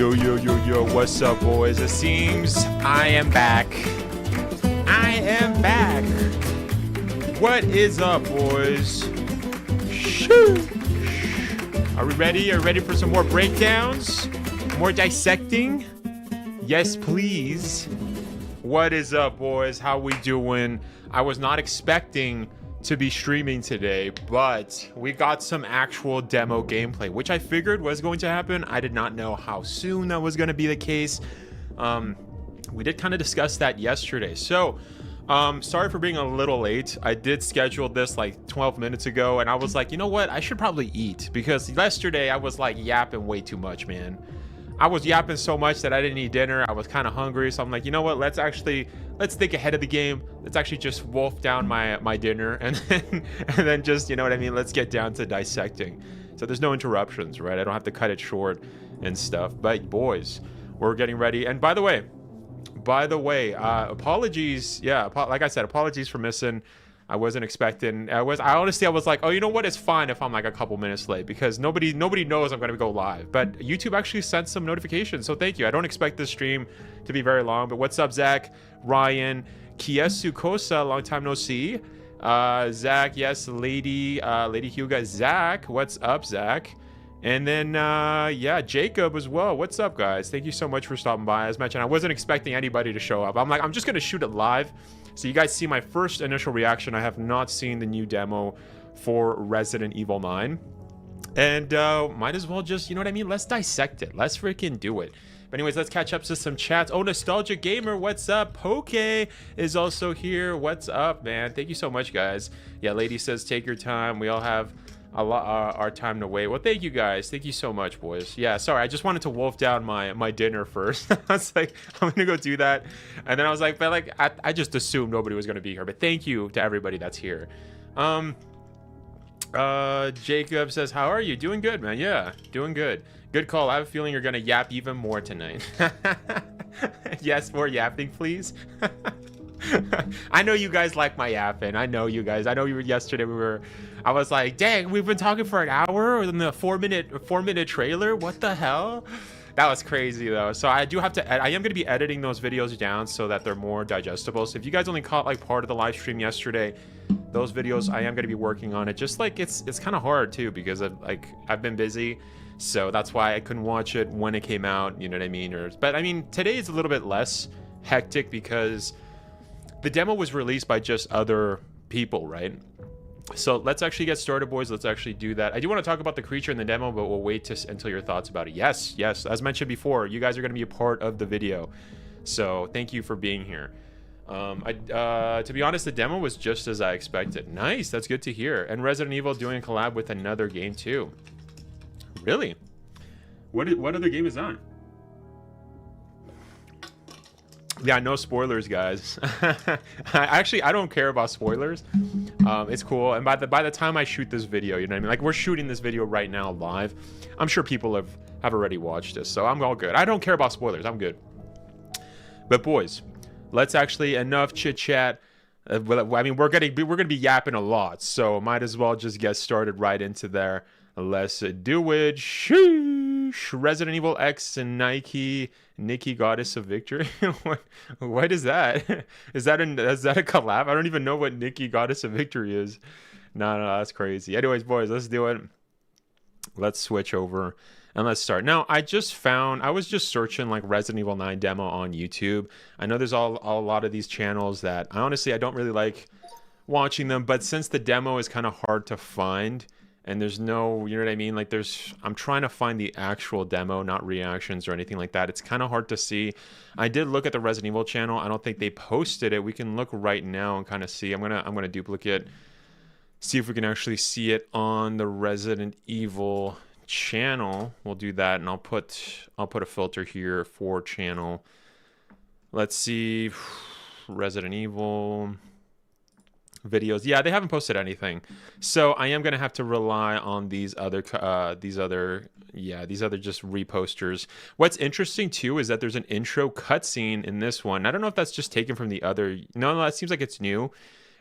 Yo, what's up, boys? It seems I am back. What is up, boys? Shoo. Are we ready? Are you ready for some more breakdowns? More dissecting? Yes, please. What is up, boys? How we doing? I was not expecting to be streaming today, but we got some actual demo gameplay, which I figured was going to happen. I did not know how soon that was going to be the case. We did kind of discuss that yesterday. So, sorry for being a little late. I did schedule this like 12 minutes ago, and I was like, you know what? I should probably eat, because yesterday I was like yapping way too much, man. I was yapping so much that I didn't eat dinner. I was kind of hungry, so I'm like, you know what? Let's think ahead of the game. Let's actually just wolf down my dinner, and then just, you know what I mean? Let's get down to dissecting. So there's no interruptions, right? I don't have to cut it short and stuff. But boys, we're getting ready. And by the way, apologies. Yeah, like I said, apologies for missing. I wasn't expecting. I was like, oh, you know what? It's fine if I'm like a couple minutes late, because nobody knows I'm going to go live. But YouTube actually sent some notifications, so thank you. I don't expect this stream to be very long. But what's up, Zach, Ryan, Kiesu Kosa, long time no see. Zach, yes, Lady Huga, Zach, what's up, Zach? And then yeah, Jacob as well. What's up, guys? Thank you so much for stopping by. As mentioned, I wasn't expecting anybody to show up. I'm just going to shoot it live, so you guys see my first initial reaction. I have not seen the new demo for Resident Evil 9. And might as well just, you know what I mean? Let's dissect it. Let's freaking do it. But anyways, let's catch up to some chats. Oh, Nostalgia Gamer, what's up? Poke is also here. What's up, man? Thank you so much, guys. Yeah, Lady says, take your time. We all have a lot our time to wait. Well, thank you, guys. Thank you so much, boys. Yeah, sorry, I just wanted to wolf down my dinner first. I was like, I'm gonna go do that, and then I was like, but like I just assumed nobody was gonna be here. But thank you to everybody that's here. Jacob says, how are you? Doing good, man. Yeah, doing good. Good call. I have a feeling you're gonna yap even more tonight. Yes, more yapping, please. I know you guys like my yapping. I know you guys. I know you were yesterday. I was like, dang, we've been talking for an hour in the four minute trailer. What the hell? That was crazy though. So I do have to. I am going to be editing those videos down so that they're more digestible. So if you guys only caught like part of the live stream yesterday, those videos I am going to be working on it. Just like it's kind of hard too, because I've been busy. So that's why I couldn't watch it when it came out. You know what I mean? But I mean, today is a little bit less hectic because the demo was released by just other people, right? So let's actually get started, boys. Let's actually do that. I do want to talk about the creature in the demo, but we'll wait until your thoughts about it. Yes. As mentioned before, you guys are going to be a part of the video. So thank you for being here. To be honest, the demo was just as I expected. Nice. That's good to hear. And Resident Evil doing a collab with another game too. Really? What other game is that? Yeah, no spoilers, guys. I don't care about spoilers. It's cool. And by the time I shoot this video, you know what I mean? Like, we're shooting this video right now live. I'm sure people have already watched this, so I'm all good. I don't care about spoilers. I'm good. But boys, let's actually, enough chit chat. I mean, we're gonna be yapping a lot, so might as well just get started right into there. Let's do it. Sheesh. Resident Evil X and Nikki Goddess of Victory. What is that? Is that a collab? I don't even know what Nikki Goddess of Victory is. No, that's crazy. Anyways, boys, let's do it. Let's switch over and let's start. Now, I was just searching like Resident Evil 9 demo on YouTube. I know there's a lot of these channels that I don't really like watching them, but since the demo is kind of hard to find, and there's no, you know what I mean? Like I'm trying to find the actual demo, not reactions or anything like that. It's kind of hard to see. I did look at the Resident Evil channel. I don't think they posted it. We can look right now and kind of see. I'm gonna duplicate, see if we can actually see it on the Resident Evil channel. We'll do that, and I'll put a filter here for channel. Let's see, Resident Evil videos. Yeah, they haven't posted anything, so I am gonna have to rely on these other just reposters. What's interesting too is that there's an intro cutscene in this one. I don't know if that's just taken from the other. No, that seems like it's new.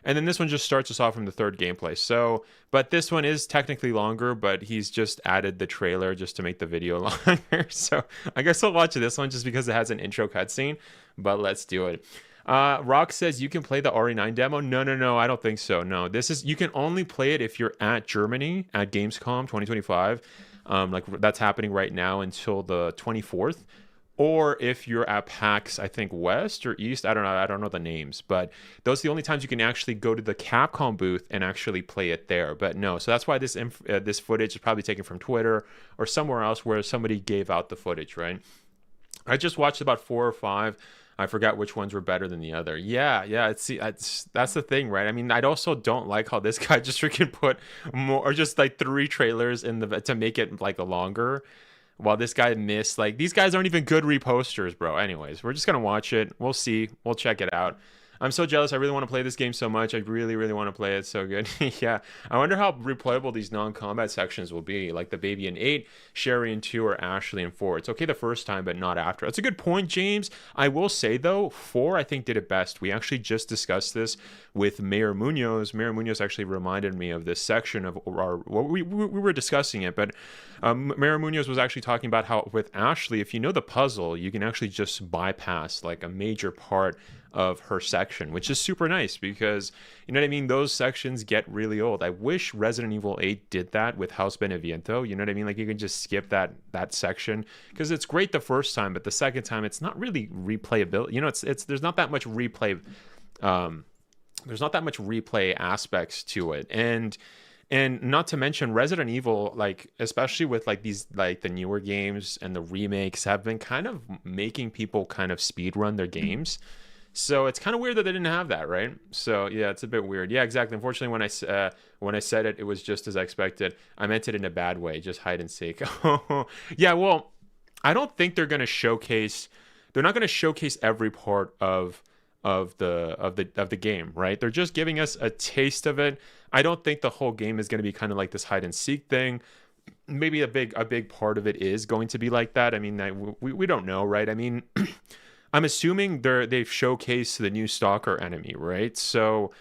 And then this one just starts us off from the third gameplay. So, but this one is technically longer, but he's just added the trailer just to make the video longer. So I guess I'll watch this one just because it has an intro cutscene, but let's do it. Rock says you can play the RE9 demo. No, I don't think so. No, you can only play it if you're at Germany at Gamescom 2025. Like that's happening right now until the 24th. Or if you're at PAX, I think West or East, I don't know the names, but those are the only times you can actually go to the Capcom booth and actually play it there. But no, so that's why this footage is probably taken from Twitter or somewhere else where somebody gave out the footage, right? I just watched about 4 or 5. I forgot which ones were better than the other. Yeah, that's the thing, right? I mean, I also don't like how this guy just freaking put more, or just like 3 trailers in to make it like a longer. While this guy missed, like, these guys aren't even good reposters, bro. Anyways, we're just gonna watch it. We'll see. We'll check it out. I'm so jealous. I really want to play this game so much. I really, really want to play it. So good. Yeah. I wonder how replayable these non-combat sections will be. Like the baby in 8, Sherry in 2, or Ashley in 4. It's okay the first time, but not after. That's a good point, James. I will say, though, 4, I think, did it best. We actually just discussed this with Mayor Munoz. Mayor Munoz actually reminded me of this section of we were discussing it, but Mayor Munoz was actually talking about how with Ashley, if you know the puzzle, you can actually just bypass like a major part of her section, which is super nice because, you know what I mean, those sections get really old. I wish Resident Evil 8 did that with House Beneviento. You know what I mean? Like, you can just skip that section because it's great the first time, but the second time it's not really replayability. You know, it's there's not that much replay. There's not that much replay aspects to it, and not to mention Resident Evil, like, especially with like these, like the newer games and the remakes, have been kind of making people kind of speed run their games. So it's kind of weird that they didn't have that, right? So yeah, it's a bit weird. Yeah, exactly. Unfortunately, when I said it, it was just as I expected. I meant it in a bad way, just hide and seek. Yeah, well, I don't think they're going to showcase. They're not going to showcase every part of the game, right? They're just giving us a taste of it. I don't think the whole game is going to be kind of like this hide and seek thing. Maybe a big part of it is going to be like that. I mean, we don't know, right? I mean, I'm assuming they've showcased the new stalker enemy, right? So,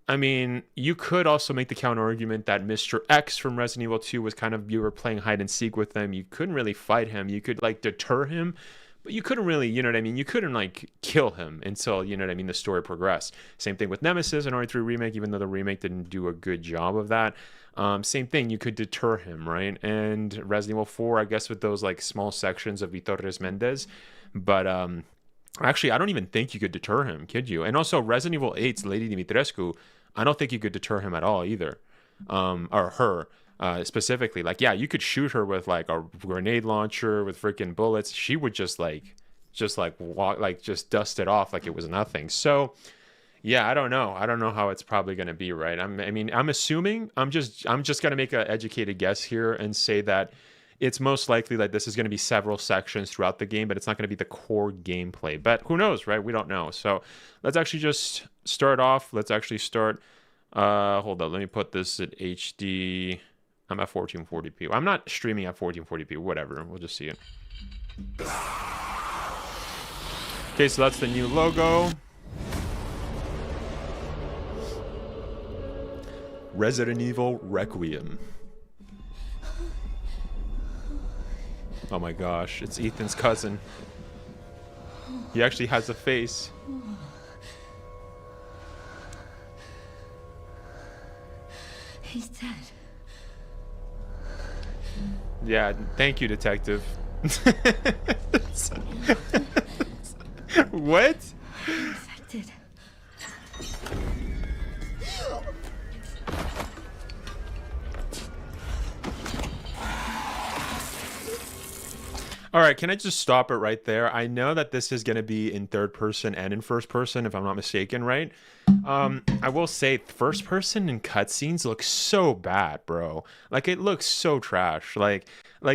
I mean, you could also make the counter argument that Mr. X from Resident Evil 2 was kind of, you were playing hide and seek with him. You couldn't really fight him. You could like deter him, but you couldn't really, you know what I mean? You couldn't like kill him until, you know what I mean, the story progressed. Same thing with Nemesis and RE3 Remake, even though the remake didn't do a good job of that. Same thing, you could deter him, right? And Resident Evil 4, I guess, with those like small sections of Vitorres Mendez. But actually, I don't even think you could deter him, kid you? And also, Resident Evil 8's Lady Dimitrescu, I don't think you could deter him at all either. Or her, specifically. Like, yeah, you could shoot her with, like, a grenade launcher with freaking bullets. She would just walk, like, just dust it off like it was nothing. So, yeah, I don't know. I don't know how it's probably going to be, right? I'm assuming, I'm just going to make an educated guess here and say that it's most likely that this is going to be several sections throughout the game, but it's not going to be the core gameplay. But who knows, right? We don't know. So let's actually just start off. Let's actually start. Hold on. Let me put this at HD. I'm at 1440p. I'm not streaming at 1440p. Whatever. We'll just see it. Okay, so that's the new logo. Resident Evil Requiem. Oh my gosh, it's Ethan's cousin. He actually has a face. He's dead. Yeah, thank you, detective. What? Infected. All right, can I just stop it right there? I know that this is going to be in third person and in first person, if I'm not mistaken, right? I will say first person in cutscenes looks so bad, bro. Like, it looks so trash. Like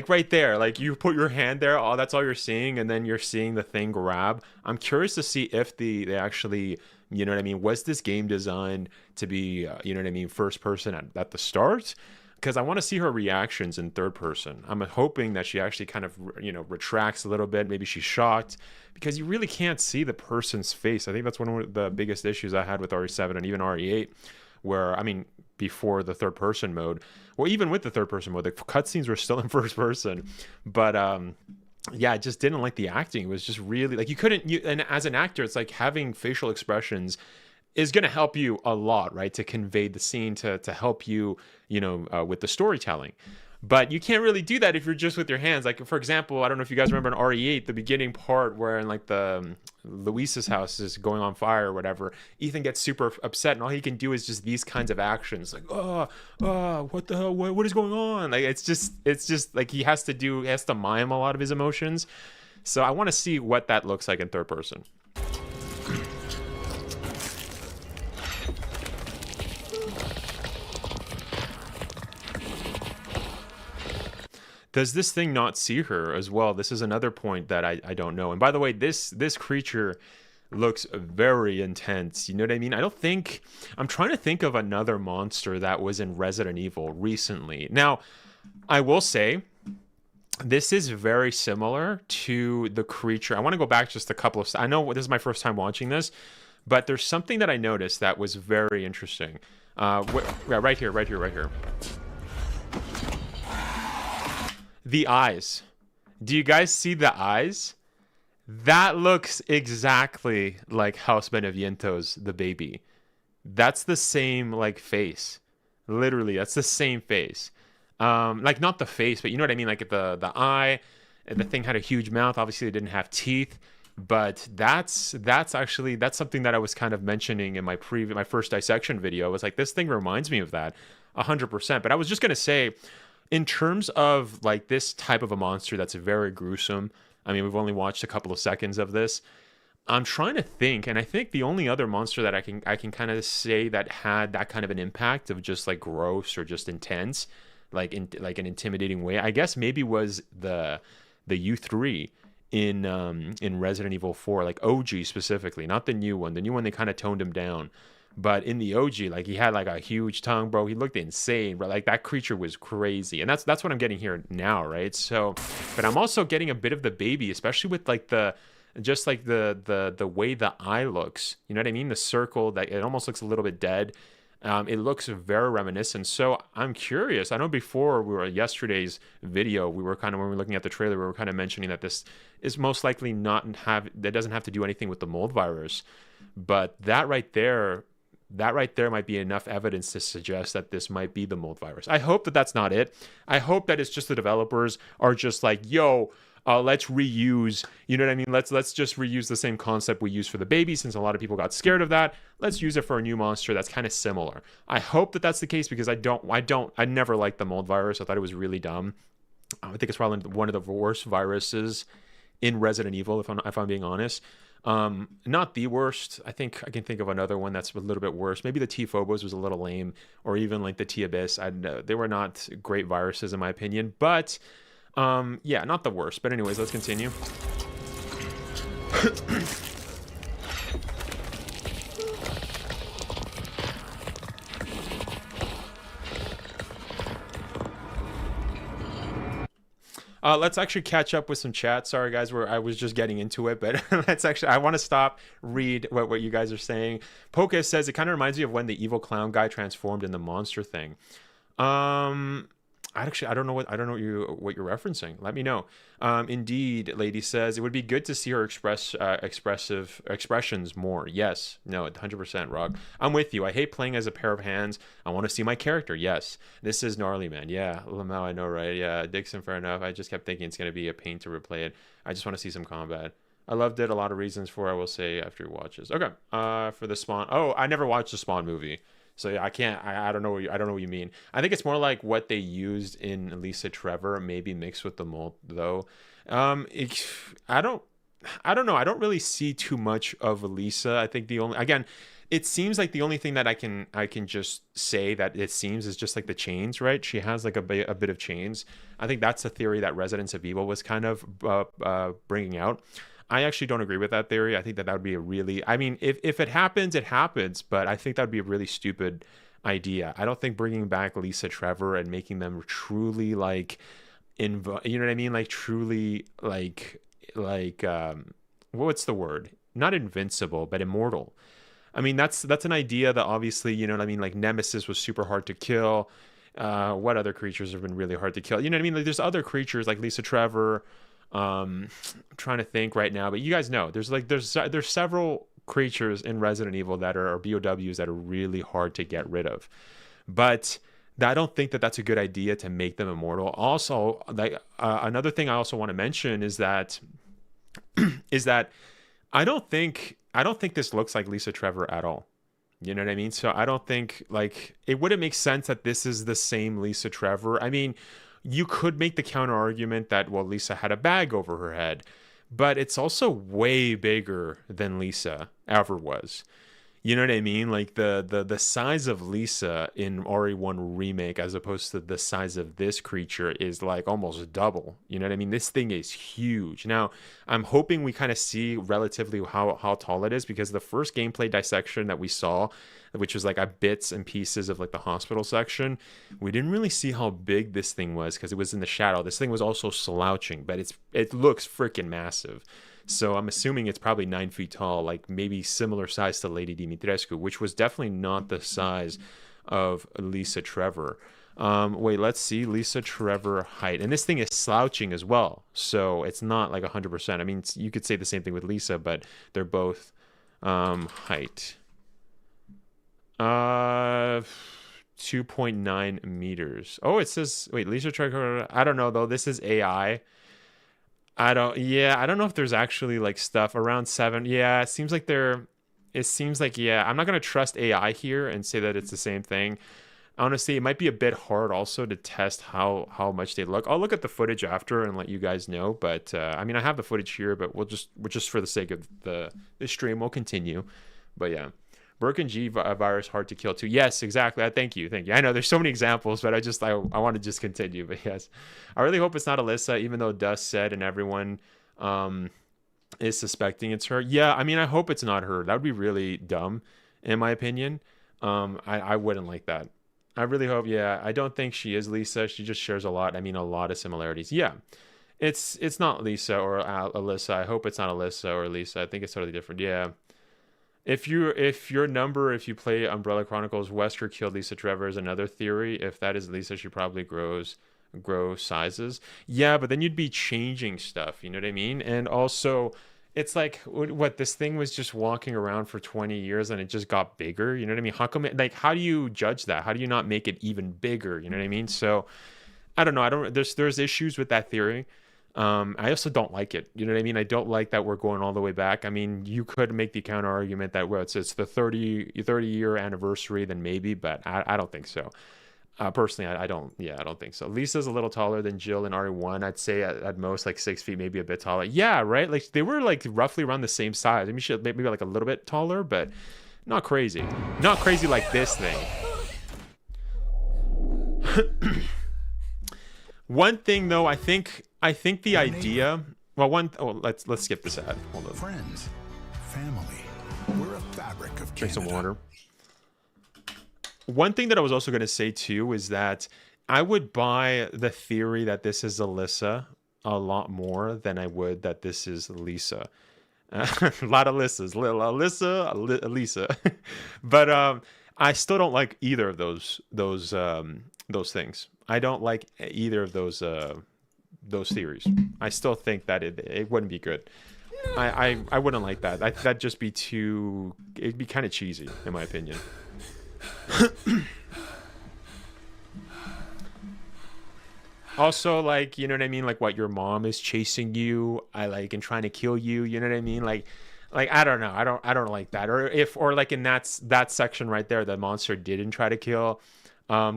right there, like you put your hand there, oh, that's all you're seeing, and then you're seeing the thing grab. I'm curious to see if they actually, you know what I mean? Was this game designed to be, you know what I mean, first person at the start? because I want to see her reactions in third person. I'm hoping that she actually kind of, retracts a little bit. Maybe she's shocked, because you really can't see the person's face. I think that's one of the biggest issues I had with RE7 and even RE8, where, I mean, before the third person mode, or even with the third person mode, the cutscenes were still in first person. But yeah, I just didn't like the acting. It was just really like and as an actor, it's like having facial expressions is going to help you a lot, right? To convey the scene, to help you, with the storytelling. But you can't really do that if you're just with your hands. Like, for example, I don't know if you guys remember in RE8, the beginning part where in like the Luis's house is going on fire or whatever, Ethan gets super upset and all he can do is just these kinds of actions. Like, what the hell? What is going on? Like, it's just like he has to mime a lot of his emotions. So I want to see what that looks like in third person. Does this thing not see her as well? This is another point that I don't know. And by the way, this creature looks very intense. You know what I mean? I'm trying to think of another monster that was in Resident Evil recently. Now, I will say, this is very similar to the creature. I want to go back just a couple of... I know this is my first time watching this, but there's something that I noticed that was very interesting. Right here. The eyes. Do you guys see the eyes? That looks exactly like House Beneviento's The Baby. That's the same, like, face. Literally, that's the same face. Like, not the face, but you know what I mean? Like, the eye, and the thing had a huge mouth. Obviously, it didn't have teeth. But that's something that I was kind of mentioning in my first dissection video. I was like, this thing reminds me of that 100%. But I was just going to say, in terms of like this type of a monster that's very gruesome, I mean, we've only watched a couple of seconds of this. I'm trying to think, and I think the only other monster that I can kind of say that had that kind of an impact of just like gross or just intense, like in like an intimidating way, I guess maybe was the U3 in Resident Evil 4, like OG specifically, not the new one. The new one, they kind of toned him down. But in the OG, like, he had like a huge tongue, bro. He looked insane, bro. Like, that creature was crazy. And that's what I'm getting here now, right? So, but I'm also getting a bit of the baby, especially with like the way the eye looks. You know what I mean? The circle, that it almost looks a little bit dead. It looks very reminiscent. So I'm curious. I know before yesterday's video, when we were looking at the trailer, we were kind of mentioning that this is most likely that doesn't have to do anything with the mold virus. But that right there might be enough evidence to suggest that this might be the mold virus. I hope that that's not it. I hope that it's just the developers are just like, yo, let's reuse, you know what I mean? Let's just reuse the same concept we used for the baby, since a lot of people got scared of that. Let's use it for a new monster that's kind of similar. I hope that that's the case, because I never liked the mold virus. I thought it was really dumb. I think it's probably one of the worst viruses in Resident Evil, if I'm being honest. Not the worst. I think I can think of another one that's a little bit worse. Maybe the T-Phobos was a little lame, or even like the T-Abyss. They were not great viruses in my opinion, but yeah, not the worst. But anyways, let's continue. Let's actually catch up with some chat. Sorry, guys, I was just getting into it, but I want to stop, read what you guys are saying. Poca says, it kind of reminds me of when the evil clown guy transformed in the monster thing. I don't know what you're referencing. Let me know. Indeed, lady says, it would be good to see her express expressive expressions more. Yes. No, 100%, Rog. I'm with you. I hate playing as a pair of hands. I want to see my character. Yes. This is gnarly, man. Yeah. Lamau, I know, right? Yeah. Dixon, fair enough. I just kept thinking it's going to be a pain to replay it. I just want to see some combat. I loved it. A lot of reasons for it, I will say after you watch this. Okay. For the Spawn. Oh, I never watched the Spawn movie. So yeah, I can't. I don't know. I don't know what you mean. I think it's more like what they used in Lisa Trevor, maybe mixed with the mold, though. I don't know. I don't really see too much of Lisa. I think it seems like the only thing that I can just say that it seems is just like the chains, right? She has like a bit of chains. I think that's a theory that Residents of Evil was kind of bringing out. I actually don't agree with that theory. I think that would be if it happens, it happens. But I think that would be a really stupid idea. I don't think bringing back Lisa Trevor and making them truly like you know what I mean, like truly what's the word, not invincible but immortal. I mean, that's an idea that obviously, you know what I mean, like Nemesis was super hard to kill. What other creatures have been really hard to kill? You know what I mean? Like there's other creatures like Lisa Trevor. I'm trying to think right now, but you guys know there's several creatures in Resident Evil that are, or BOWs that are really hard to get rid of. But I don't think that that's a good idea to make them immortal. Also, like another thing I also want to mention is that I don't think this looks like Lisa Trevor at all. You know what I mean? So I don't think, like, it wouldn't make sense that this is the same Lisa Trevor. I mean, you could make the counter argument that, well, Lisa had a bag over her head, but it's also way bigger than Lisa ever was. You know what I mean? Like the size of Lisa in RE1 Remake as opposed to the size of this creature is like almost double. You know what I mean? This thing is huge. Now, I'm hoping we kind of see relatively how tall it is, because the first gameplay dissection that we saw, which was like bits and pieces of like the hospital section, we didn't really see how big this thing was because it was in the shadow. This thing was also slouching, but it looks freaking massive. So I'm assuming it's probably 9 feet tall, like maybe similar size to Lady Dimitrescu, which was definitely not the size of Lisa Trevor. Wait, let's see. Lisa Trevor height. And this thing is slouching as well. So it's not like 100%. I mean, you could say the same thing with Lisa, but they're both height. 2.9 meters. Oh, it says, wait, Lisa Trevor. I don't know, though. This is AI. I don't know if there's actually like stuff around 7. Yeah, it seems like, yeah, I'm not going to trust AI here and say that it's the same thing. Honestly, it might be a bit hard also to test how much they look. I'll look at the footage after and let you guys know. But I mean, I have the footage here, but we're just for the sake of the stream, we'll continue. But yeah. Broken G virus hard to kill too. Yes, exactly. Thank you. I know there's so many examples, but I want to just continue. But yes, I really hope it's not Alyssa, even though Dust said and everyone is suspecting it's her. Yeah, I mean, I hope it's not her. That would be really dumb, in my opinion. I wouldn't like that. I really hope. Yeah, I don't think she is Lisa. She just shares a lot. I mean, a lot of similarities. Yeah, it's not Lisa or Alyssa. I hope it's not Alyssa or Lisa. I think it's totally different. Yeah. If you play Umbrella Chronicles, Wesker killed Lisa Trevor is another theory. If that is Lisa, she probably grow sizes. Yeah, but then you'd be changing stuff. You know what I mean? And also, it's like, what, this thing was just walking around for 20 years and it just got bigger. You know what I mean? How come how do you judge that? How do you not make it even bigger? You know what I mean? So I don't know. There's issues with that theory. I also don't like it. You know what I mean? I don't like that we're going all the way back. I mean, you could make the counter argument that, well, it's the 30 year anniversary, then maybe, but I don't think so. Personally, I don't think so. Lisa's a little taller than Jill in RE1. I'd say at most like 6 feet, maybe a bit taller. Yeah, right? Like they were like roughly around the same size. I mean, maybe like a little bit taller, but not crazy. Not crazy like this thing. One thing though, I think the idea. Well, let's skip this ad. Hold on. Friends, family, we're a fabric of Canada. Drink some water. One thing that I was also going to say too is that I would buy the theory that this is Alyssa a lot more than I would that this is Lisa. A lot of Alysas, Lisa, but I still don't like either of those things. I don't like either of those theories. I still think that it wouldn't be good. I wouldn't like that. That'd just be too. It'd be kind of cheesy, in my opinion. Also, like, you know what I mean? Like, what, your mom is chasing you, and trying to kill you. You know what I mean? Like I don't know. I don't like that. Or like in that section right there, the monster didn't try to kill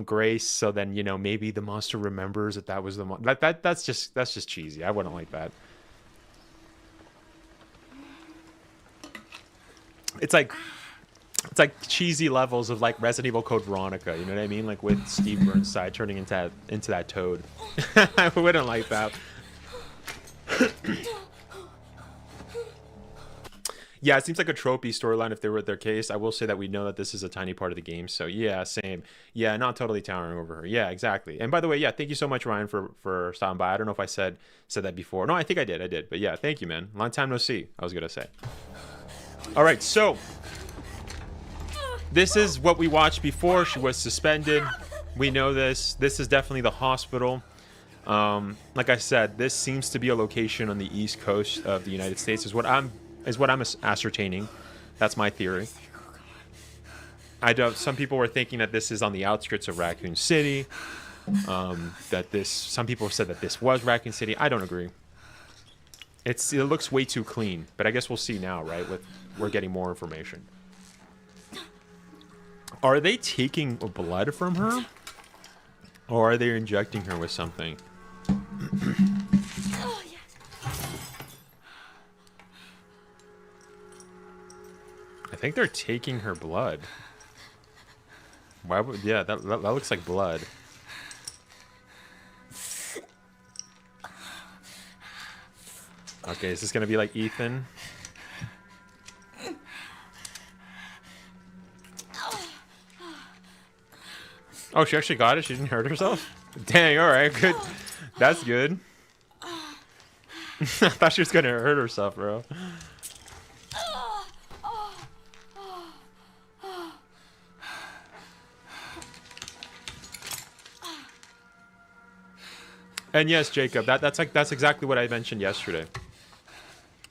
Grace. So then, you know, maybe the monster remembers that was the that's just cheesy. I wouldn't like that. It's like cheesy levels of like Resident Evil Code Veronica, you know what I mean? Like with Steve Burnside turning into that toad. I wouldn't like that. Yeah, it seems like a tropey storyline if they were their case. I will say that we know that this is a tiny part of the game. So yeah, same. Yeah, not totally towering over her. Yeah, exactly. And by the way, yeah, thank you so much, Ryan, for stopping by. I don't know if I said that before. No, I think I did. I did. But yeah, thank you, man. Long time no see, I was gonna say. All right, so this is what we watched before. She was suspended. We know this. This is definitely the hospital. Like I said, this seems to be a location on the East Coast of the United States. Is what I'm ascertaining. That's my theory. Some people were thinking that this is on the outskirts of Raccoon City. Some people said that this was Raccoon City. I don't agree. It looks way too clean, but I guess we'll see now, right? We're getting more information. Are they taking blood from her? Or are they injecting her with something? I think they're taking her blood. Why would... Yeah, that looks like blood. Okay, is this gonna be like Ethan? Oh, she actually got it? She didn't hurt herself? Dang, alright, good. That's good. I thought she was gonna hurt herself, bro. And yes, Jacob, that's exactly what I mentioned yesterday.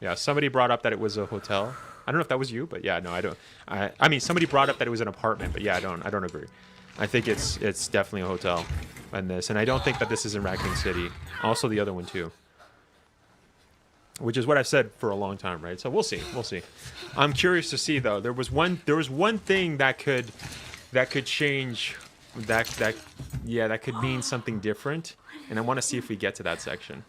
Yeah, somebody brought up that it was a hotel. I don't know if that was you, but yeah, no, I don't. I mean, somebody brought up that it was an apartment, but yeah, I don't agree. I think it's definitely a hotel and this, and I don't think that this is in Raccoon City. Also, the other one too, which is what I've said for a long time, right? So we'll see. I'm curious to see though. There was one thing that could change that could mean something different, and I want to see if we get to that section.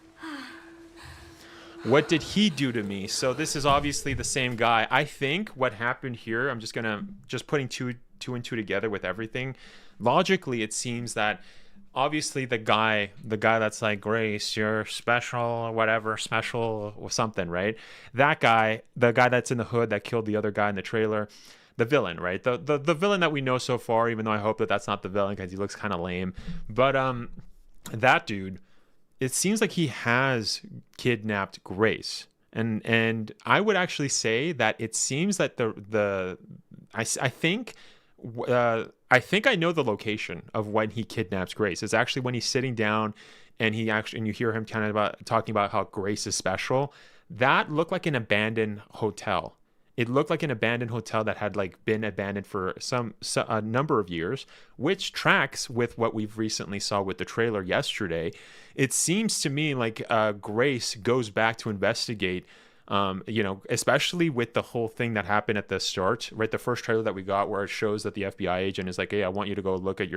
What did he do to me? So this is obviously the same guy. I think what happened here, I'm just putting two and two together with everything. Logically, it seems that obviously the guy that's like, Grace, you're special or whatever, special or something, right? That guy, the guy that's in the hood that killed the other guy in the trailer, the villain, right? The villain that we know so far, even though I hope that that's not the villain because he looks kind of lame. But that dude, it seems like he has kidnapped Grace, and I would actually say that it seems that I think I know the location of when he kidnaps Grace. It's actually when he's sitting down, and you hear him kind of talking about how Grace is special. That looked like an abandoned hotel. It looked like an abandoned hotel that had like been abandoned for a number of years, which tracks with what we've recently saw with the trailer yesterday. It seems to me like Grace goes back to investigate, especially with the whole thing that happened at the start, right? The first trailer that we got where it shows that the FBI agent is like, hey, I want you to go look at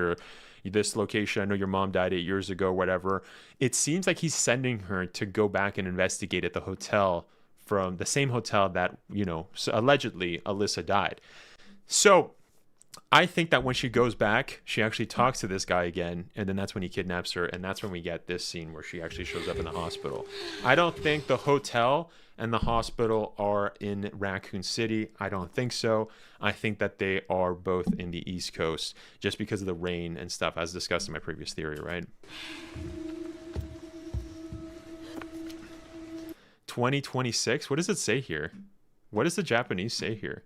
this location. I know your mom died 8 years ago, whatever. It seems like he's sending her to go back and investigate at the hotel, from the same hotel that, allegedly Alyssa died. So I think that when she goes back, she actually talks to this guy again, and then that's when he kidnaps her, and that's when we get this scene where she actually shows up in the hospital. I don't think the hotel and the hospital are in Raccoon City. I don't think so. I think that they are both in the East Coast just because of the rain and stuff, as discussed in my previous theory, right? 2026. What does it say here? What does the Japanese say here?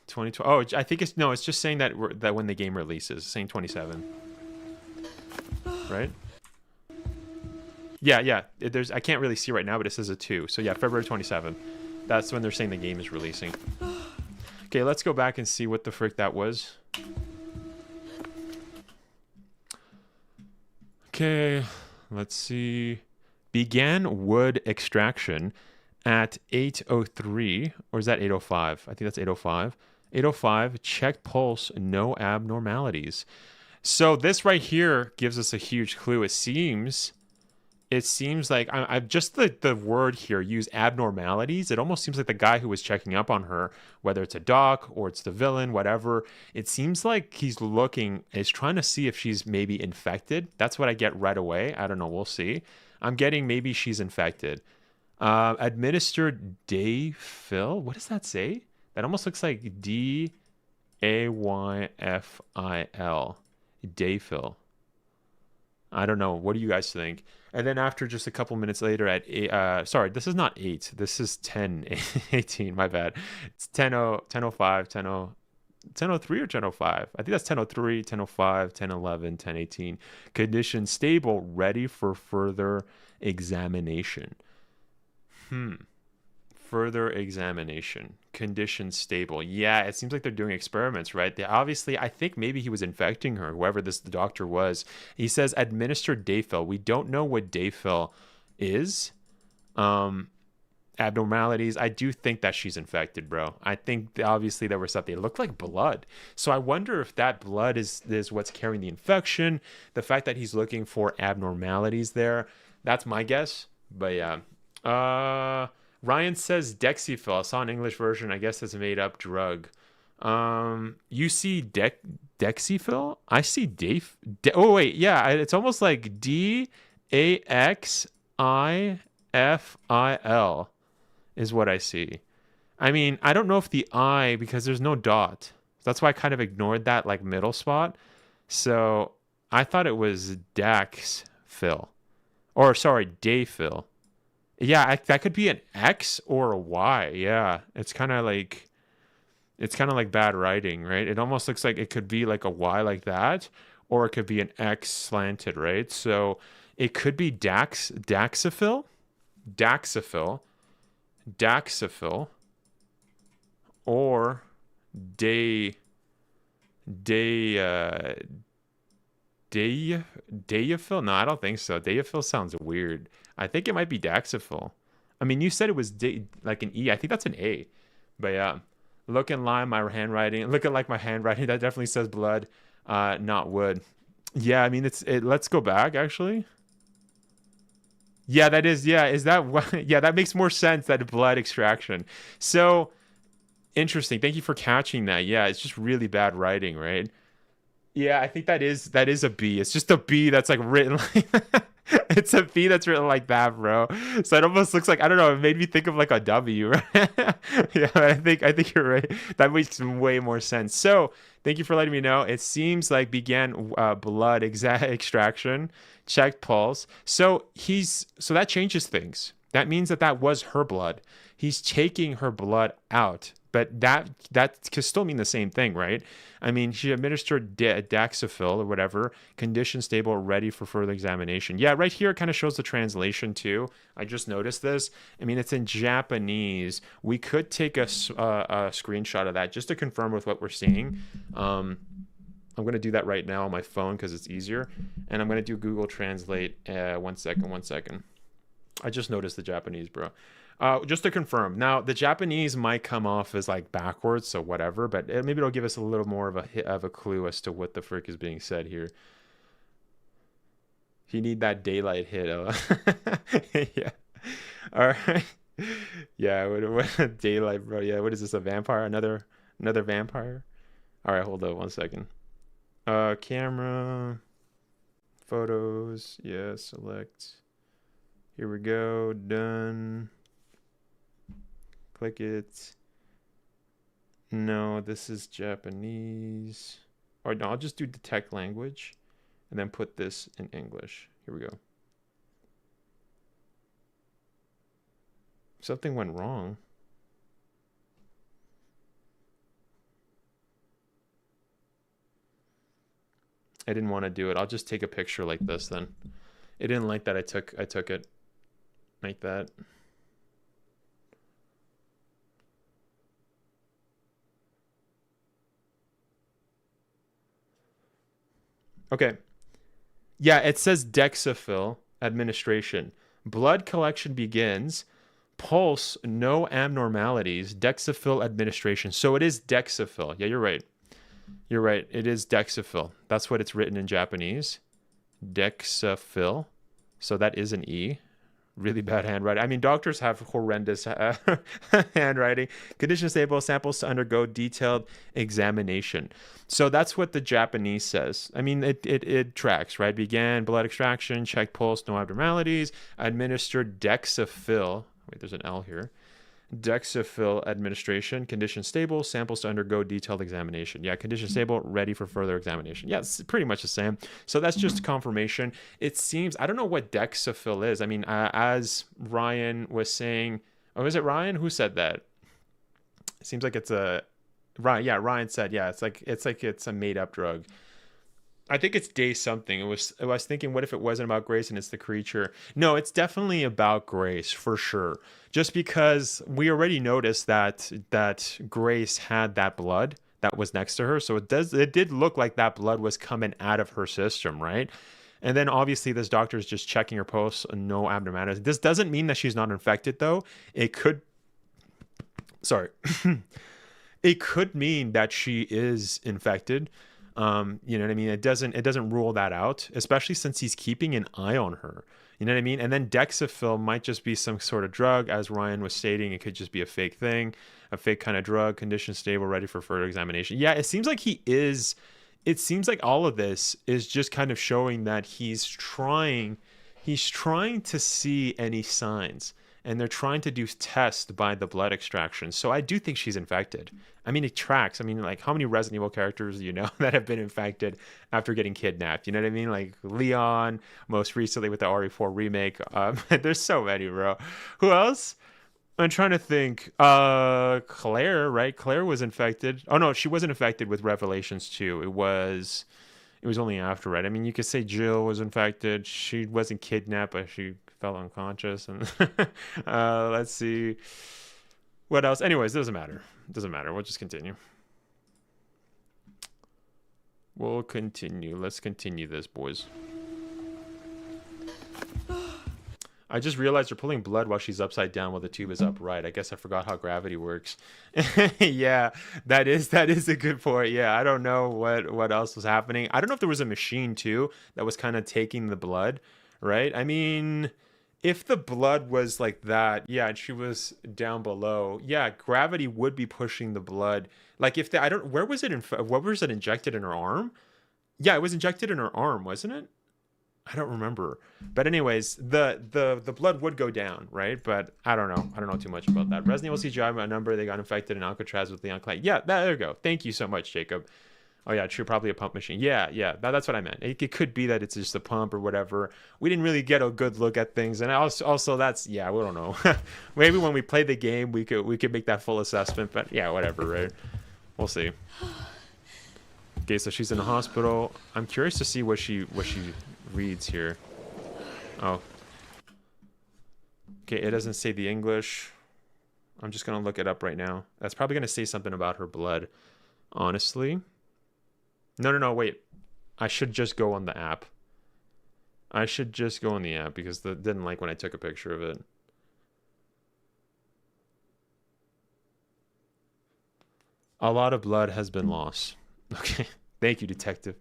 2020. Oh, I think it's just saying that when the game releases, it's saying 27. Right? Yeah. I can't really see right now, but it says a 2. So yeah, February 27. That's when they're saying the game is releasing. Okay, let's go back and see what the frick that was. Okay, let's see. Began wood extraction at 8:03, or is that 8:05? I think that's 8:05. 8:05, check pulse, no abnormalities. So this right here gives us a huge clue. It seems like I've just the word here, use abnormalities. It almost seems like the guy who was checking up on her, whether it's a doc or it's the villain, whatever. It seems like he's trying to see if she's maybe infected. That's what I get right away. I don't know. We'll see. I'm getting maybe she's infected. Administered Dayfil. What does that say? That almost looks like Dayfil. Dayfil. I don't know. What do you guys think? And then after just a couple minutes later at sorry, this is not 8. This is 10:18. My bad. It's 10:05, 10:03 or 10:05. I think that's 10:03, 10:05, 10:11, 10:18. Condition stable, ready for further examination. Further examination. Condition stable. Yeah, it seems like they're doing experiments, right? They obviously, I think maybe he was infecting her, whoever the doctor was. He says administered Dayfil. We don't know what Dayfil is. Abnormalities. I do think that she's infected, bro. I think obviously there was something. It looked like blood. So I wonder if that blood is what's carrying the infection. The fact that he's looking for abnormalities there. That's my guess. But yeah. Ryan says Dexifil. I saw an English version. I guess it's a made up drug. You see Dexifil? I see oh wait, yeah, it's almost like Daxifil is what I see. I mean, I don't know if the I, because there's no dot. That's why I kind of ignored that like middle spot. So I thought it was Daxfil. Or sorry, Dayfil. Yeah, that could be an X or a Y. Yeah, it's kind of like bad writing, right? It almost looks like it could be like a Y like that, or it could be an X slanted, right? So it could be Daxifil, or Dayafil? No, I don't think so. Dayafil sounds weird. I think it might be Daxifil. I mean, you said it was like an E. I think that's an A. But yeah, looking like my handwriting. That definitely says blood, not wood. Yeah, I mean, let's go back actually. Yeah, that is. Yeah, is that? Yeah, that makes more sense. That blood extraction. So interesting. Thank you for catching that. Yeah, it's just really bad writing, right? Yeah, I think that is a B. It's just a B that's like written like it's a B that's written like that, bro. So it almost looks like, I don't know, it made me think of like a W, right? Yeah, I think you're right. That makes way more sense. So thank you for letting me know. It seems like began blood extraction, checked pulse. So that changes things. That means that was her blood. He's taking her blood out. But that could still mean the same thing, right? I mean, she administered Daxifil or whatever, condition stable, ready for further examination. Yeah, right here it kind of shows the translation too. I just noticed this. I mean, it's in Japanese. We could take a screenshot of that just to confirm with what we're seeing. I'm going to do that right now on my phone because it's easier. And I'm going to do Google Translate. One second. I just noticed the Japanese, bro. Just to confirm. Now, the Japanese might come off as like backwards, so whatever, but maybe it'll give us a little more of a clue as to what the frick is being said here. You need that daylight hit. Yeah. All right. Yeah, what daylight, bro? Yeah, what is this, a vampire? Another vampire? All right, hold up 1 second. Camera, photos, yeah, select. Here we go, done. Click it. No, this is Japanese. Or no, I'll just do detect language and then put this in English. Here we go. Something went wrong. I didn't want to do it. I'll just take a picture like this then. It didn't like that I took it like that. Okay. Yeah, it says Dexifil administration. Blood collection begins. Pulse, no abnormalities. Dexifil administration. So it is Dexifil. Yeah, you're right. You're right. It is Dexifil. That's what it's written in Japanese. Dexifil. So that is an E. Really bad handwriting. I mean, doctors have horrendous handwriting. Condition stable, samples to undergo detailed examination. So that's what the Japanese says. I mean, it tracks, right? Began blood extraction, checked pulse, no abnormalities. Administered Dexifil. Wait, there's an L here. Dexafil administration, condition stable, samples to undergo detailed examination. Yeah, condition stable, ready for further examination. Yeah, it's pretty much the same. So that's just confirmation. It seems, I don't know what Dexafil is. I mean, as Ryan was saying, oh, is it Ryan? Who said that? It seems like it's a, Ryan, yeah, Ryan said, yeah, it's like it's a made up drug. I think it's day something. I was thinking, what if it wasn't about Grace and it's the creature? No, it's definitely about Grace for sure. Just because we already noticed that Grace had that blood that was next to her, so it did look like that blood was coming out of her system, right? And then obviously this doctor is just checking her pulse, no abnormalities. This doesn't mean that she's not infected though. It could, sorry, it could mean that she is infected. You know what I mean? It doesn't rule that out, especially since he's keeping an eye on her. You know what I mean? And then Dexafil might just be some sort of drug, as Ryan was stating. It could just be a fake thing, a fake kind of drug, condition stable, ready for further examination. Yeah, it seems like he is. It seems like all of this is just kind of showing that he's trying to see any signs. And they're trying to do tests by the blood extraction. So I do think she's infected. I mean, it tracks. I mean, like, how many Resident Evil characters do you know that have been infected after getting kidnapped? You know what I mean? Like Leon, most recently with the RE4 remake. There's so many, bro. Who else? I'm trying to think. Claire, right? Claire was infected. Oh, no, she wasn't infected with Revelations 2. It was only after, right? I mean, you could say Jill was infected. She wasn't kidnapped, but she fell unconscious. And let's see what else. Anyways, doesn't matter. We'll just continue. Let's continue this, boys. I just realized they're pulling blood while she's upside down while the tube is upright. I guess I forgot how gravity works. Yeah, that is a good point. Yeah, I don't know what else was happening. I don't know if there was a machine too that was kind of taking the blood, right? I mean, if the blood was like that, yeah, and she was down below, yeah, gravity would be pushing the blood. Like if where was it what was it injected in her arm? Yeah, it was injected in her arm, wasn't it? I don't remember. But anyways, the blood would go down, right? But I don't know too much about that. Resident Evil CGI number, they got infected in Alcatraz with Leon Clay. Yeah, there you go. Thank you so much, Jacob. Oh yeah, true, probably a pump machine. Yeah, that's what I meant. It could be that it's just a pump or whatever. We didn't really get a good look at things, and also that's, yeah, we don't know. Maybe when we play the game, we could make that full assessment. But yeah, whatever, right? We'll see. Okay, so she's in the hospital. I'm curious to see what she reads here. Oh. Okay, it doesn't say the English. I'm just gonna look it up right now. That's probably gonna say something about her blood, honestly. No, wait. I should just go on the app. Because they didn't like when I took a picture of it. A lot of blood has been lost. Okay. Thank you, detective.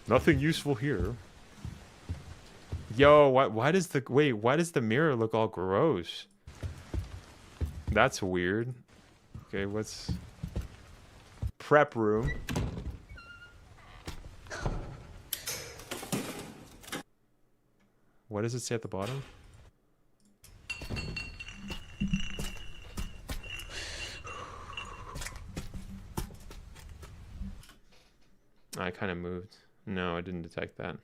Nothing useful here. Yo, why does the mirror look all gross? That's weird. Okay, what's prep room? What does it say at the bottom? I kind of moved. No, I didn't detect that.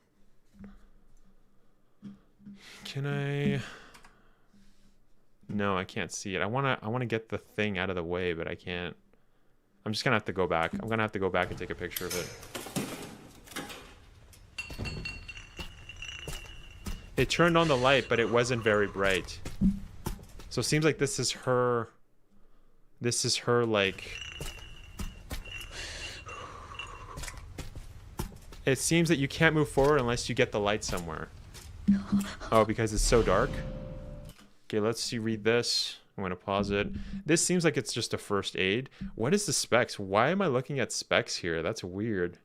Can I? No, I can't see it. I wanna get the thing out of the way, but I can't. I'm just gonna have to go back. I'm gonna have to go back and take a picture of it. It turned on the light, but it wasn't very bright. So it seems like this is her, like... It seems that you can't move forward unless you get the light somewhere. Oh, because it's so dark? Okay, let's read this. I'm going to pause it. This seems like it's just a first aid. What is the specs? Why am I looking at specs here? That's weird.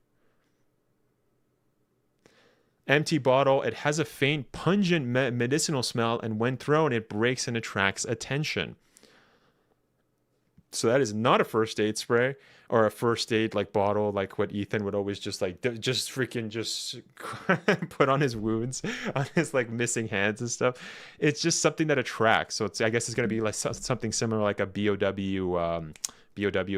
Empty bottle. It has a faint, pungent medicinal smell, and when thrown, it breaks and attracts attention. So that is not a first aid spray or a first aid like bottle, like what Ethan would always just like just freaking just put on his wounds, on his like missing hands and stuff. It's just something that attracts. So it's, I guess it's gonna be like something similar, like a BOW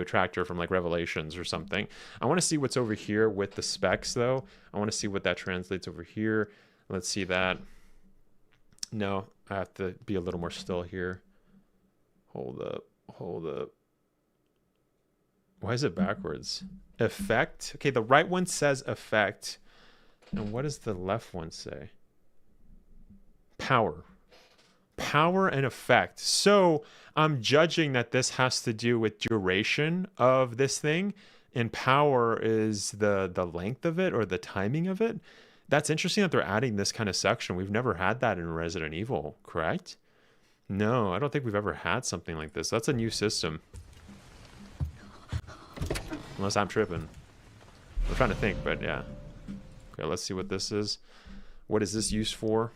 attractor from like Revelations or something. I want to see what's over here with the specs though. I want to see what that translates over here. Let's see that. No, I have to be a little more still here. Hold up. Why is it backwards? Effect. Okay, the right one says effect. And what does the left one say? Power. Power and effect. So I'm judging that this has to do with duration of this thing, and power is the length of it or the timing of it. That's interesting that they're adding this kind of section. We've never had that in Resident Evil, correct? No, I don't think we've ever had something like this. That's a new system. Unless I'm tripping. I'm trying to think, but yeah. Okay, let's see what this is. What is this used for?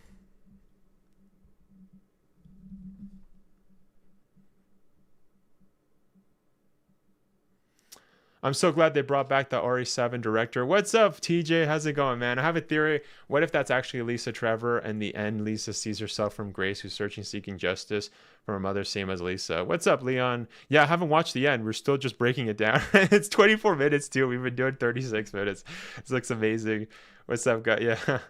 I'm so glad they brought back the RE7 director. What's up, TJ? How's it going, man? I have a theory. What if that's actually Lisa Trevor, and the end Lisa sees herself from Grace, who's searching, seeking justice from her mother, same as Lisa? What's up, Leon? Yeah, I haven't watched the end. We're still just breaking it down. It's 24 minutes, too. We've been doing 36 minutes. This looks amazing. What's up, guys? Yeah.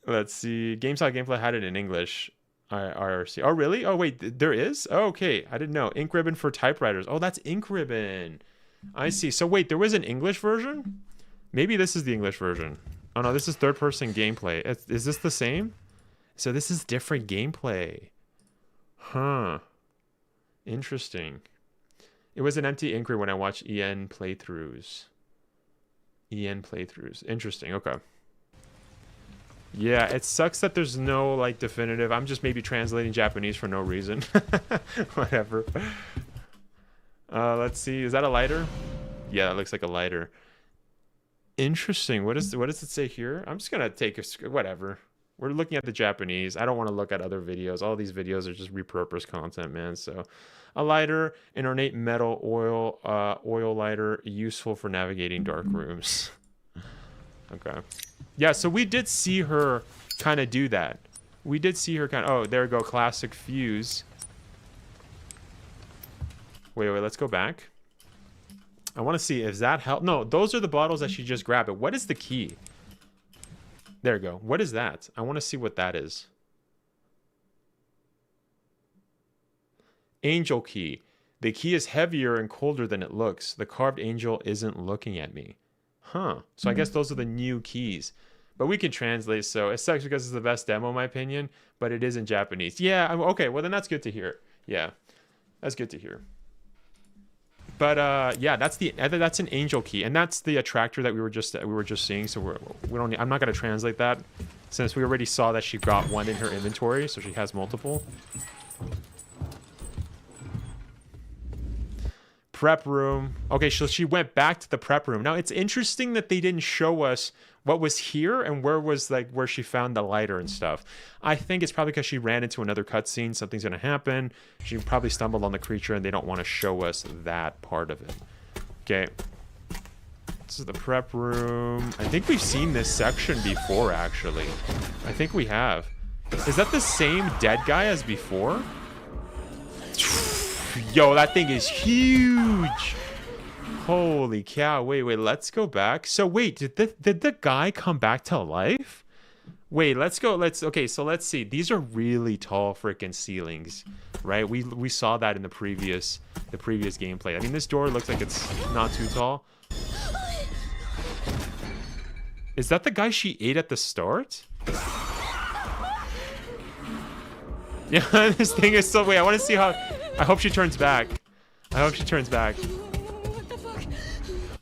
Let's see. GameStop Gameplay had it in English. IRC. Oh, really? Oh, wait. There is? Oh, okay. I didn't know. Ink ribbon for typewriters. Oh, that's ink ribbon. I see. So wait, there was an English version? Maybe this is the English version. Oh no, this is third-person gameplay. Is this the same? So this is different gameplay. Huh. Interesting. It was an empty inquiry when I watched EN playthroughs. Interesting. Okay. Yeah, it sucks that there's no like definitive. I'm just maybe translating Japanese for no reason. Whatever. Let's see. Is that a lighter? Yeah, that looks like a lighter. Interesting. What does it say here? I'm just gonna take a whatever. We're looking at the Japanese. I don't want to look at other videos. All these videos are just repurposed content, man. So, a lighter, an ornate metal oil lighter, useful for navigating dark rooms. Okay. Yeah. So we did see her kind of do that. We did see her kind of. Oh, there we go. Classic fuse. Wait, let's go back. I want to see if that help. No, those are the bottles that she just grabbed. But what is the key? There we go. What is that? I want to see what that is. Angel key. The key is heavier and colder than it looks. The carved angel isn't looking at me. Huh. So I guess those are the new keys. But we can translate, so it sucks because it's the best demo in my opinion. But it is in Japanese. Yeah, okay. Well, then that's good to hear. Yeah, that's good to hear. But yeah, that's an angel key, and that's the attractor that we were just seeing. So I'm not gonna translate that since we already saw that she got one in her inventory, so she has multiple. Prep room. Okay, so she went back to the prep room. Now it's interesting that they didn't show us what was here and where she found the lighter and stuff. I think it's probably because she ran into another cutscene. Something's gonna happen. She probably stumbled on the creature and they don't want to show us that part of it. Okay. This is the prep room. I think we've seen this section before, actually. I think we have. Is that the same dead guy as before? Yo, that thing is huge. Holy cow. Wait, let's go back. So wait, did the guy come back to life? Wait, let's go. Okay, so let's see. These are really tall freaking ceilings, right? We saw that in the previous gameplay. I mean, this door looks like it's not too tall. Is that the guy she ate at the start? Yeah, this thing is so... Wait, I want to see how... I hope she turns back.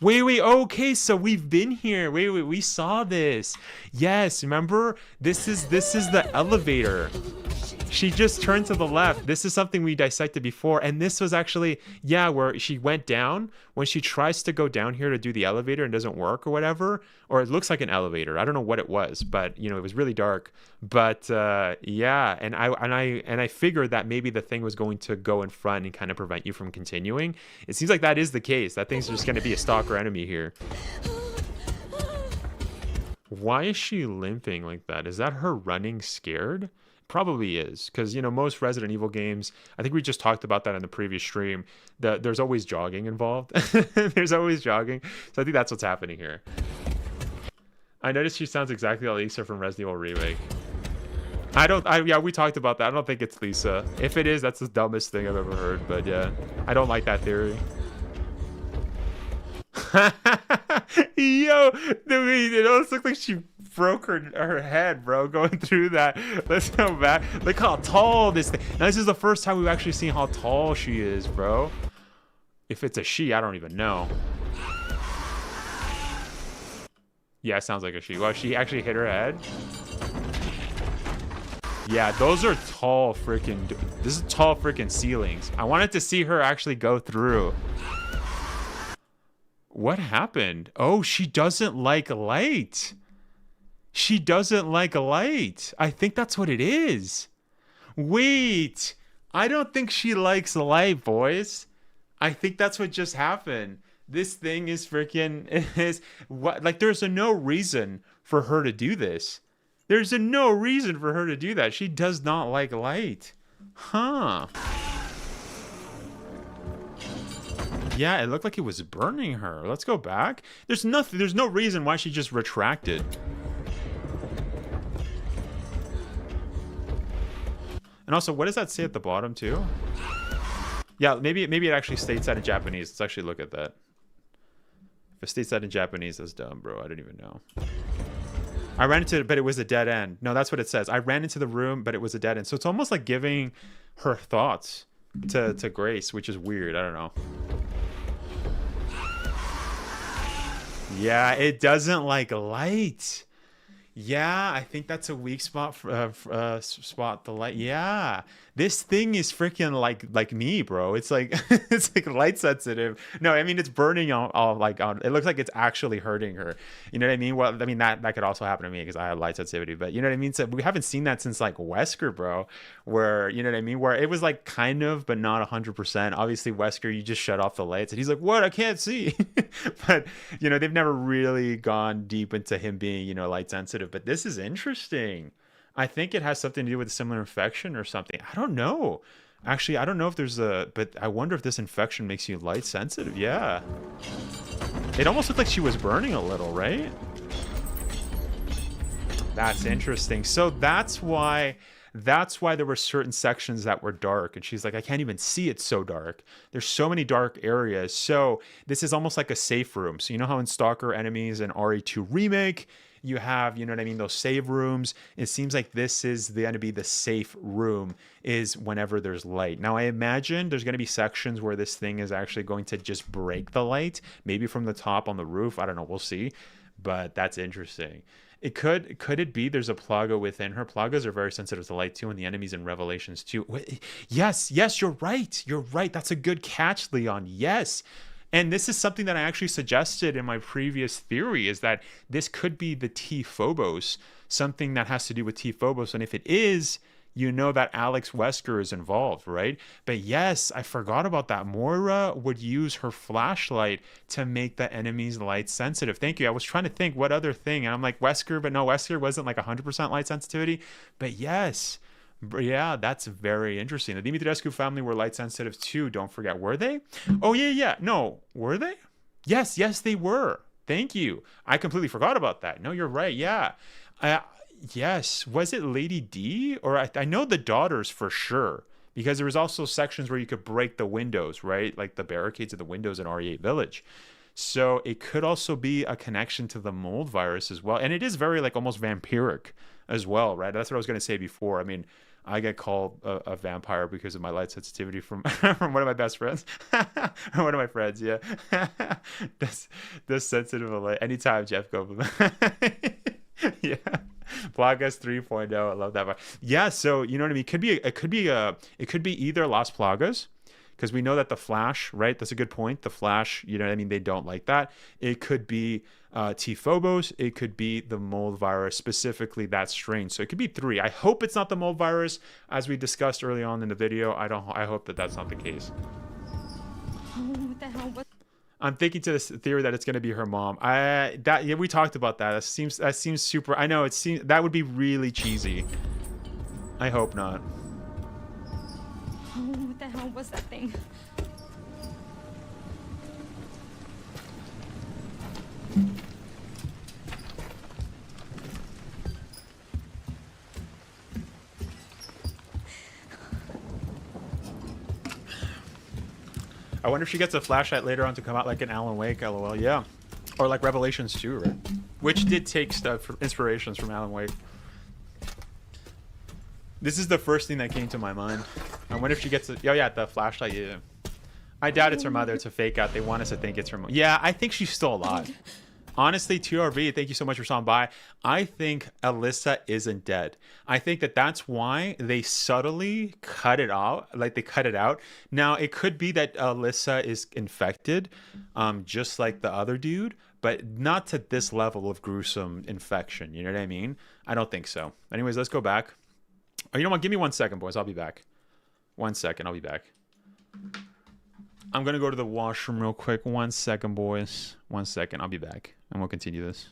Wait, okay, so we've been here. Wait, we saw this. Yes, remember? This is the elevator. She just turned to the left. This is something we dissected before. And this was actually, yeah, where she went down. When she tries to go down here to do the elevator and doesn't work or whatever, or it looks like an elevator. I don't know what it was, but you know, it was really dark. But yeah, and I figured that maybe the thing was going to go in front and kind of prevent you from continuing. It seems like that is the case. That thing's just going to be a stalker enemy here. Why is she limping like that? Is that her running scared? Probably is, because you know, most Resident Evil games, I think we just talked about that in the previous stream, that there's always jogging involved. There's always jogging, so I think that's what's happening here. I noticed she sounds exactly like Lisa from Resident Evil Remake. Yeah, we talked about that. I don't think it's Lisa. If it is, that's the dumbest thing I've ever heard, but yeah, I don't like that theory. Yo, it almost looked like she broke her head, bro, going through that. Let's go back. Look how tall this thing. Now, this is the first time we've actually seen how tall she is, bro. If it's a she, I don't even know. Yeah, it sounds like a she. Well, she actually hit her head. Yeah, those are tall freaking... This is tall freaking ceilings. I wanted to see her actually go through. What happened? Oh, she doesn't like light. She doesn't like light. I think that's what it is. Wait. I don't think she likes light, boys. I think that's what just happened. This thing is freaking... what? Like, there's no reason for her to do this. There's no reason for her to do that. She does not like light. Huh. Yeah, it looked like it was burning her. Let's go back. There's no reason why she just retracted. And also, what does that say at the bottom too? Yeah, maybe it actually states that in Japanese. Let's actually look at that. If it states that in Japanese, that's dumb, bro. I don't even know. I ran into it, but it was a dead end. No, that's what it says. I ran into the room, but it was a dead end. So it's almost like giving her thoughts to Grace, which is weird. I don't know. Yeah, it doesn't like light. Yeah, I think that's a weak spot for the light. Yeah, this thing is freaking like me, bro. It's like it's like light sensitive. No, I mean it's burning all like on. It looks like it's actually hurting her. You know what I mean? Well, I mean that could also happen to me because I have light sensitivity. But you know what I mean? So we haven't seen that since like Wesker, bro. Where you know what I mean? Where it was like kind of, but not 100%. Obviously, Wesker, you just shut off the lights, and he's like, "What? I can't see." But you know, they've never really gone deep into him being light sensitive. But this is interesting. I think it has something to do with a similar infection or something. I don't know. Actually, I don't know if there's but I wonder if this infection makes you light sensitive. Yeah. It almost looked like she was burning a little, right? That's interesting. So that's why there were certain sections that were dark. And she's like, I can't even see, it's so dark. There's so many dark areas. So this is almost like a safe room. So you know how in Stalker Enemies and RE2 Remake, you have, you know what I mean, those save rooms. It seems like this is going to be the safe room is whenever there's light. Now, I imagine there's going to be sections where this thing is actually going to just break the light, maybe from the top on the roof. I don't know. We'll see. But that's interesting. It could it be there's a Plaga within her? Plagas are very sensitive to light too, and the enemies in Revelations too. Yes, you're right. You're right. That's a good catch, Leon. Yes. And this is something that I actually suggested in my previous theory, is that this could be the T-Phobos, something that has to do with T-Phobos. And if it is, you know that Alex Wesker is involved, right? But yes, I forgot about that. Moira would use her flashlight to make the enemies light sensitive. Thank you. I was trying to think what other thing. And I'm like, Wesker, but no, Wesker wasn't like 100% light sensitivity. But yes. Yeah, that's very interesting. The Dimitrescu family were light sensitive too. Don't forget. Were they? Oh, yeah. No, were they? Yes, they were. Thank you. I completely forgot about that. No, you're right. Yeah. Yes. Was it Lady D? Or I know the daughters for sure. Because there was also sections where you could break the windows, right? Like the barricades of the windows in RE8 Village. So it could also be a connection to the mold virus as well. And it is very like almost vampiric as well, right? That's what I was going to say before. I mean, I get called a vampire because of my light sensitivity from from one of my best friends. One of my friends, yeah. That's sensitive of light. Anytime, Jeff Goldblum. Yeah. Plagas 3.0. I love that part. Yeah, so you know what I mean? It could be either Las Plagas, because we know that the Flash, right? That's a good point. The Flash, you know what I mean? They don't like that. It could be T Phobos. It could be the mold virus, specifically that strain. So it could be 3. I hope it's not the mold virus, as we discussed early on in the video. I hope that that's not the case. What the hell? What? I'm thinking to this theory that it's going to be her mom. Yeah, we talked about that. That seems super. I know that would be really cheesy. I hope not. What the hell was that thing? I wonder if she gets a flashlight later on to come out like an Alan Wake, lol. Yeah. Or like Revelations 2, right? Which did take stuff, inspirations from Alan Wake. This is the first thing that came to my mind. I wonder if she gets the flashlight, yeah. I doubt it's her mother. It's a fake out. They want us to think it's her mom. Yeah, I think she's still alive. Honestly, TRV, thank you so much for stopping by. I think Alyssa isn't dead. I think that's why they subtly cut it out. Like, they cut it out. Now, it could be that Alyssa is infected, just like the other dude, but not to this level of gruesome infection. You know what I mean? I don't think so. Anyways, let's go back. Oh, you know what? Give me 1 second, boys. I'll be back. 1 second. I'll be back. I'm going to go to the washroom real quick. 1 second, boys. 1 second. I'll be back. And we'll continue this.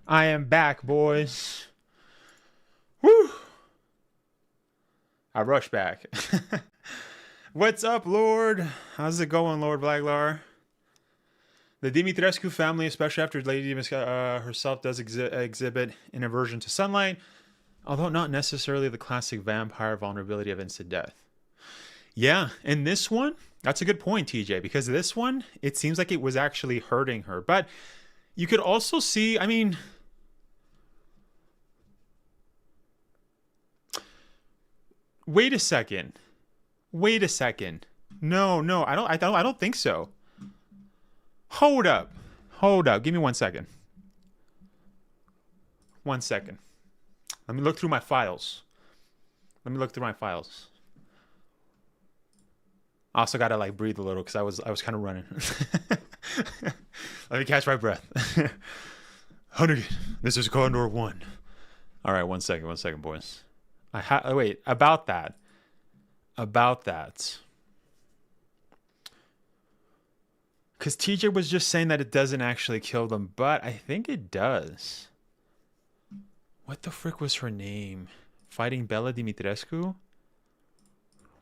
I am back, boys. Woo! I rushed back. What's up, Lord? How's it going, Lord Blaglar? The Dimitrescu family, especially after Lady Dimitrescu herself does exhibit an aversion to sunlight, although not necessarily the classic vampire vulnerability of instant death. Yeah, and this one, that's a good point, TJ, because this one, it seems like it was actually hurting her. But you could also see, I mean, wait a second. No, I don't think so. Hold up. Give me 1 second. 1 second. Let me look through my files. I also gotta like breathe a little because I was kind of running. Let me catch my breath. Hunter, this is Condor 1. All right, 1 second, boys. Wait, about that. Because TJ was just saying that it doesn't actually kill them, but I think it does. What the frick was her name? Fighting Bella Dimitrescu?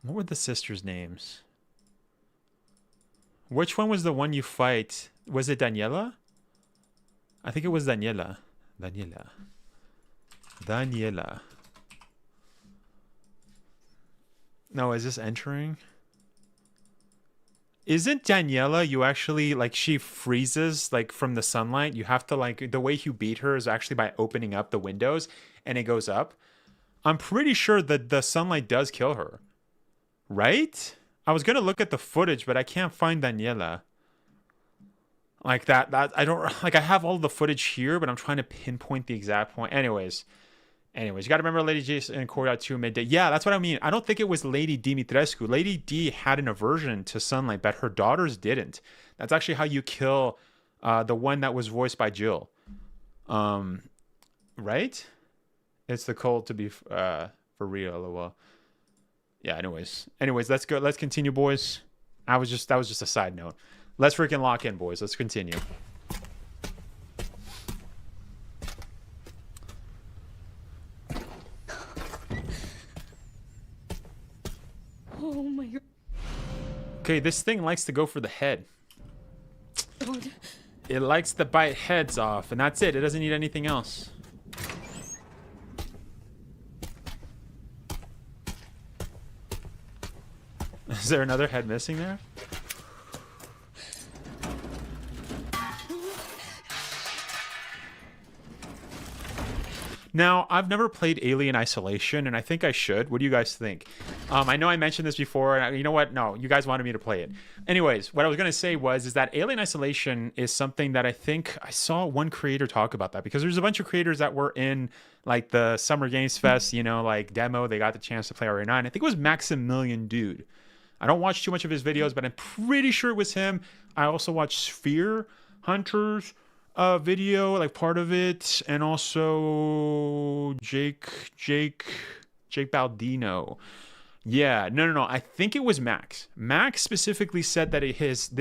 What were the sisters' names? Which one was the one you fight? Was it Daniela? I think it was Daniela. No, is this entering? Isn't Daniela, you actually, like, she freezes, like, from the sunlight? You have to, like, the way you beat her is actually by opening up the windows, and it goes up. I'm pretty sure that the sunlight does kill her. Right? I was going to look at the footage, but I can't find Daniela. Like, that, I don't, like, I have all the footage here, but I'm trying to pinpoint the exact point. Anyways, you got to remember Lady Jason and Corda 2 midday. Yeah, that's what I mean. I don't think it was Lady Dimitrescu. Lady D had an aversion to sunlight, but her daughters didn't. That's actually how you kill the one that was voiced by Jill. Right? It's the cold to be for real, lol. Yeah, anyways, let's go. Let's continue, boys. That was just a side note. Let's freaking lock in, boys. Let's continue. Oh my god. Okay, this thing likes to go for the head. God. It likes to bite heads off, and that's it. It doesn't need anything else. Is there another head missing there? Now, I've never played Alien Isolation, and I think I should. What do you guys think? I know I mentioned this before, and you know what? No, you guys wanted me to play it. Anyways, what I was going to say is that Alien Isolation is something that I think I saw one creator talk about that, because there's a bunch of creators that were in, like, the Summer Games Fest, you know, like, demo. They got the chance to play RE9. I think it was Maximilian Dude. I don't watch too much of his videos, but I'm pretty sure it was him. I also watched Sphere Hunters video, like part of it, and also Jake Baldino. Yeah, no. I think it was Max. Max specifically said that this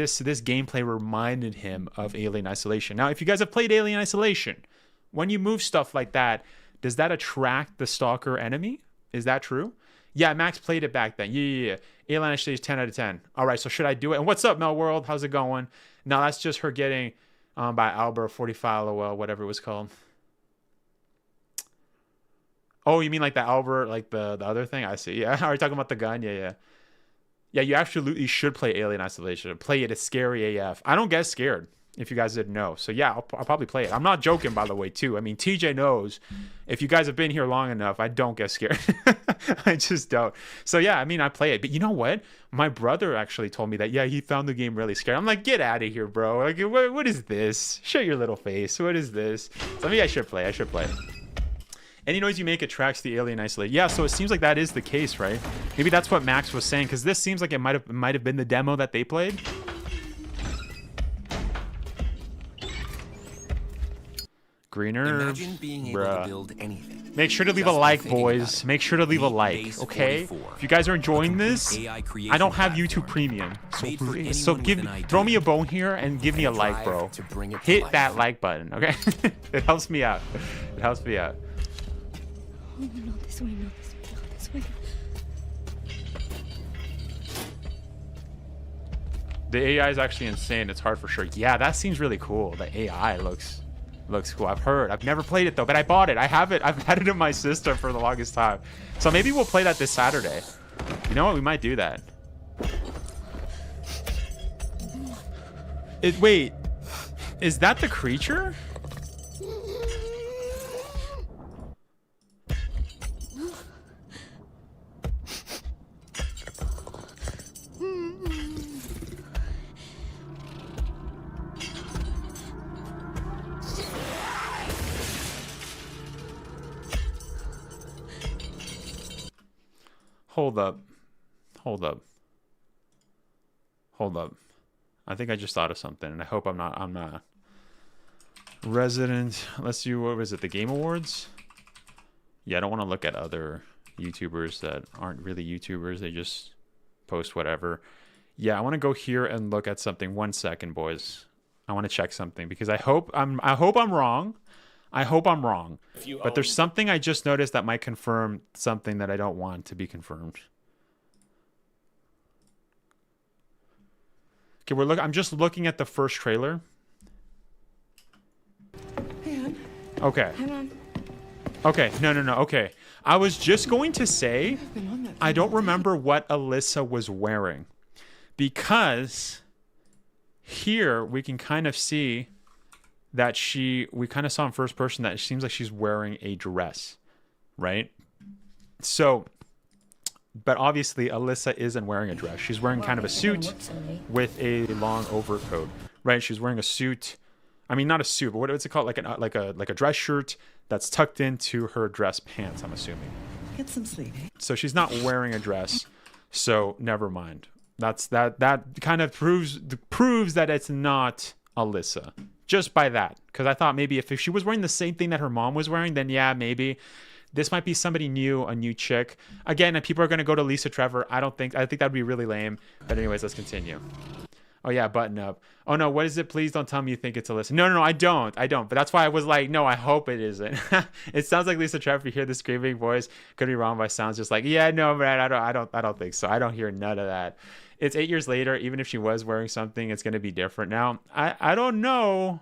gameplay reminded him of Alien Isolation. Now, if you guys have played Alien Isolation, when you move stuff like that, does that attract the stalker enemy? Is that true? Yeah, Max played it back then. Yeah. Alien Isolation is 10 out of 10. All right, so should I do it? And what's up, Mel World? How's it going? No, that's just her getting by Albert 45 LOL, whatever it was called. Oh, you mean like the Albert, like the other thing? I see. Yeah, are you talking about the gun? Yeah. Yeah, you absolutely should play Alien Isolation. Play it. It's scary AF. I don't get scared, if you guys didn't know. So yeah, I'll probably play it. I'm not joking, by the way, too. I mean, TJ knows. If you guys have been here long enough, I don't get scared. I just don't. So yeah, I mean, I play it. But you know what? My brother actually told me that, yeah, he found the game really scary. I'm like, get out of here, bro. Like, what is this? Shut your little face. What is this? So maybe I should play. Any noise you make attracts the Alien Isolation. Yeah, so it seems like that is the case, right? Maybe that's what Max was saying, because this seems like it might have been the demo that they played. Greener. Imagine being able to build anything. Make sure to leave a like, boys. Make sure to leave a like, okay? If you guys are enjoying this, I don't have YouTube Premium, so throw me a bone here and give me a like, bro. Hit that like button, okay? It helps me out. Oh, no, this way, no, this way. The AI is actually insane. It's hard for sure. Yeah, that seems really cool. The AI looks cool. I've never played it though, but I bought it. I have it. I've had it in my system for the longest time. So maybe we'll play that this Saturday. You know what? We might do that. Wait, is that the creature? Hold up. I think I just thought of something, and I hope I'm not. Resident, let's see, what was it, the Game Awards? Yeah, I don't want to look at other YouTubers that aren't really YouTubers. They just post whatever. Yeah, I want to go here and look at something. 1 second, boys. I want to check something because I hope I'm wrong. But there's something I just noticed that might confirm something that I don't want to be confirmed. Okay, I'm just looking at the first trailer. Okay. Okay, no. Okay. I was just going to say, I don't remember what Alyssa was wearing. Because here we can kind of see that we kind of saw in first person that it seems like she's wearing a dress, right? So, but obviously Alyssa isn't wearing a dress. She's wearing kind of a suit with a long overcoat, right? She's wearing a suit. I mean, not a suit, but what's it called? Like a dress shirt that's tucked into her dress pants, I'm assuming. Get some sleep. So she's not wearing a dress. So never mind. That kind of proves that it's not Alyssa. Just by that, because I thought maybe if she was wearing the same thing that her mom was wearing, then yeah, maybe this might be somebody new, a new chick. Again, people are going to go to Lisa Trevor. I think that'd be really lame. But anyways, let's continue. Oh yeah, button up. Oh no, what is it? Please don't tell me you think it's Alyssa. No, I don't. But that's why I was like, no, I hope it isn't. It sounds like Lisa Trevor. You hear the screaming voice. Could be wrong, but sounds just like, yeah, no, man, I don't think so. I don't hear none of that. It's 8 years later. Even if she was wearing something, it's going to be different now. I don't know.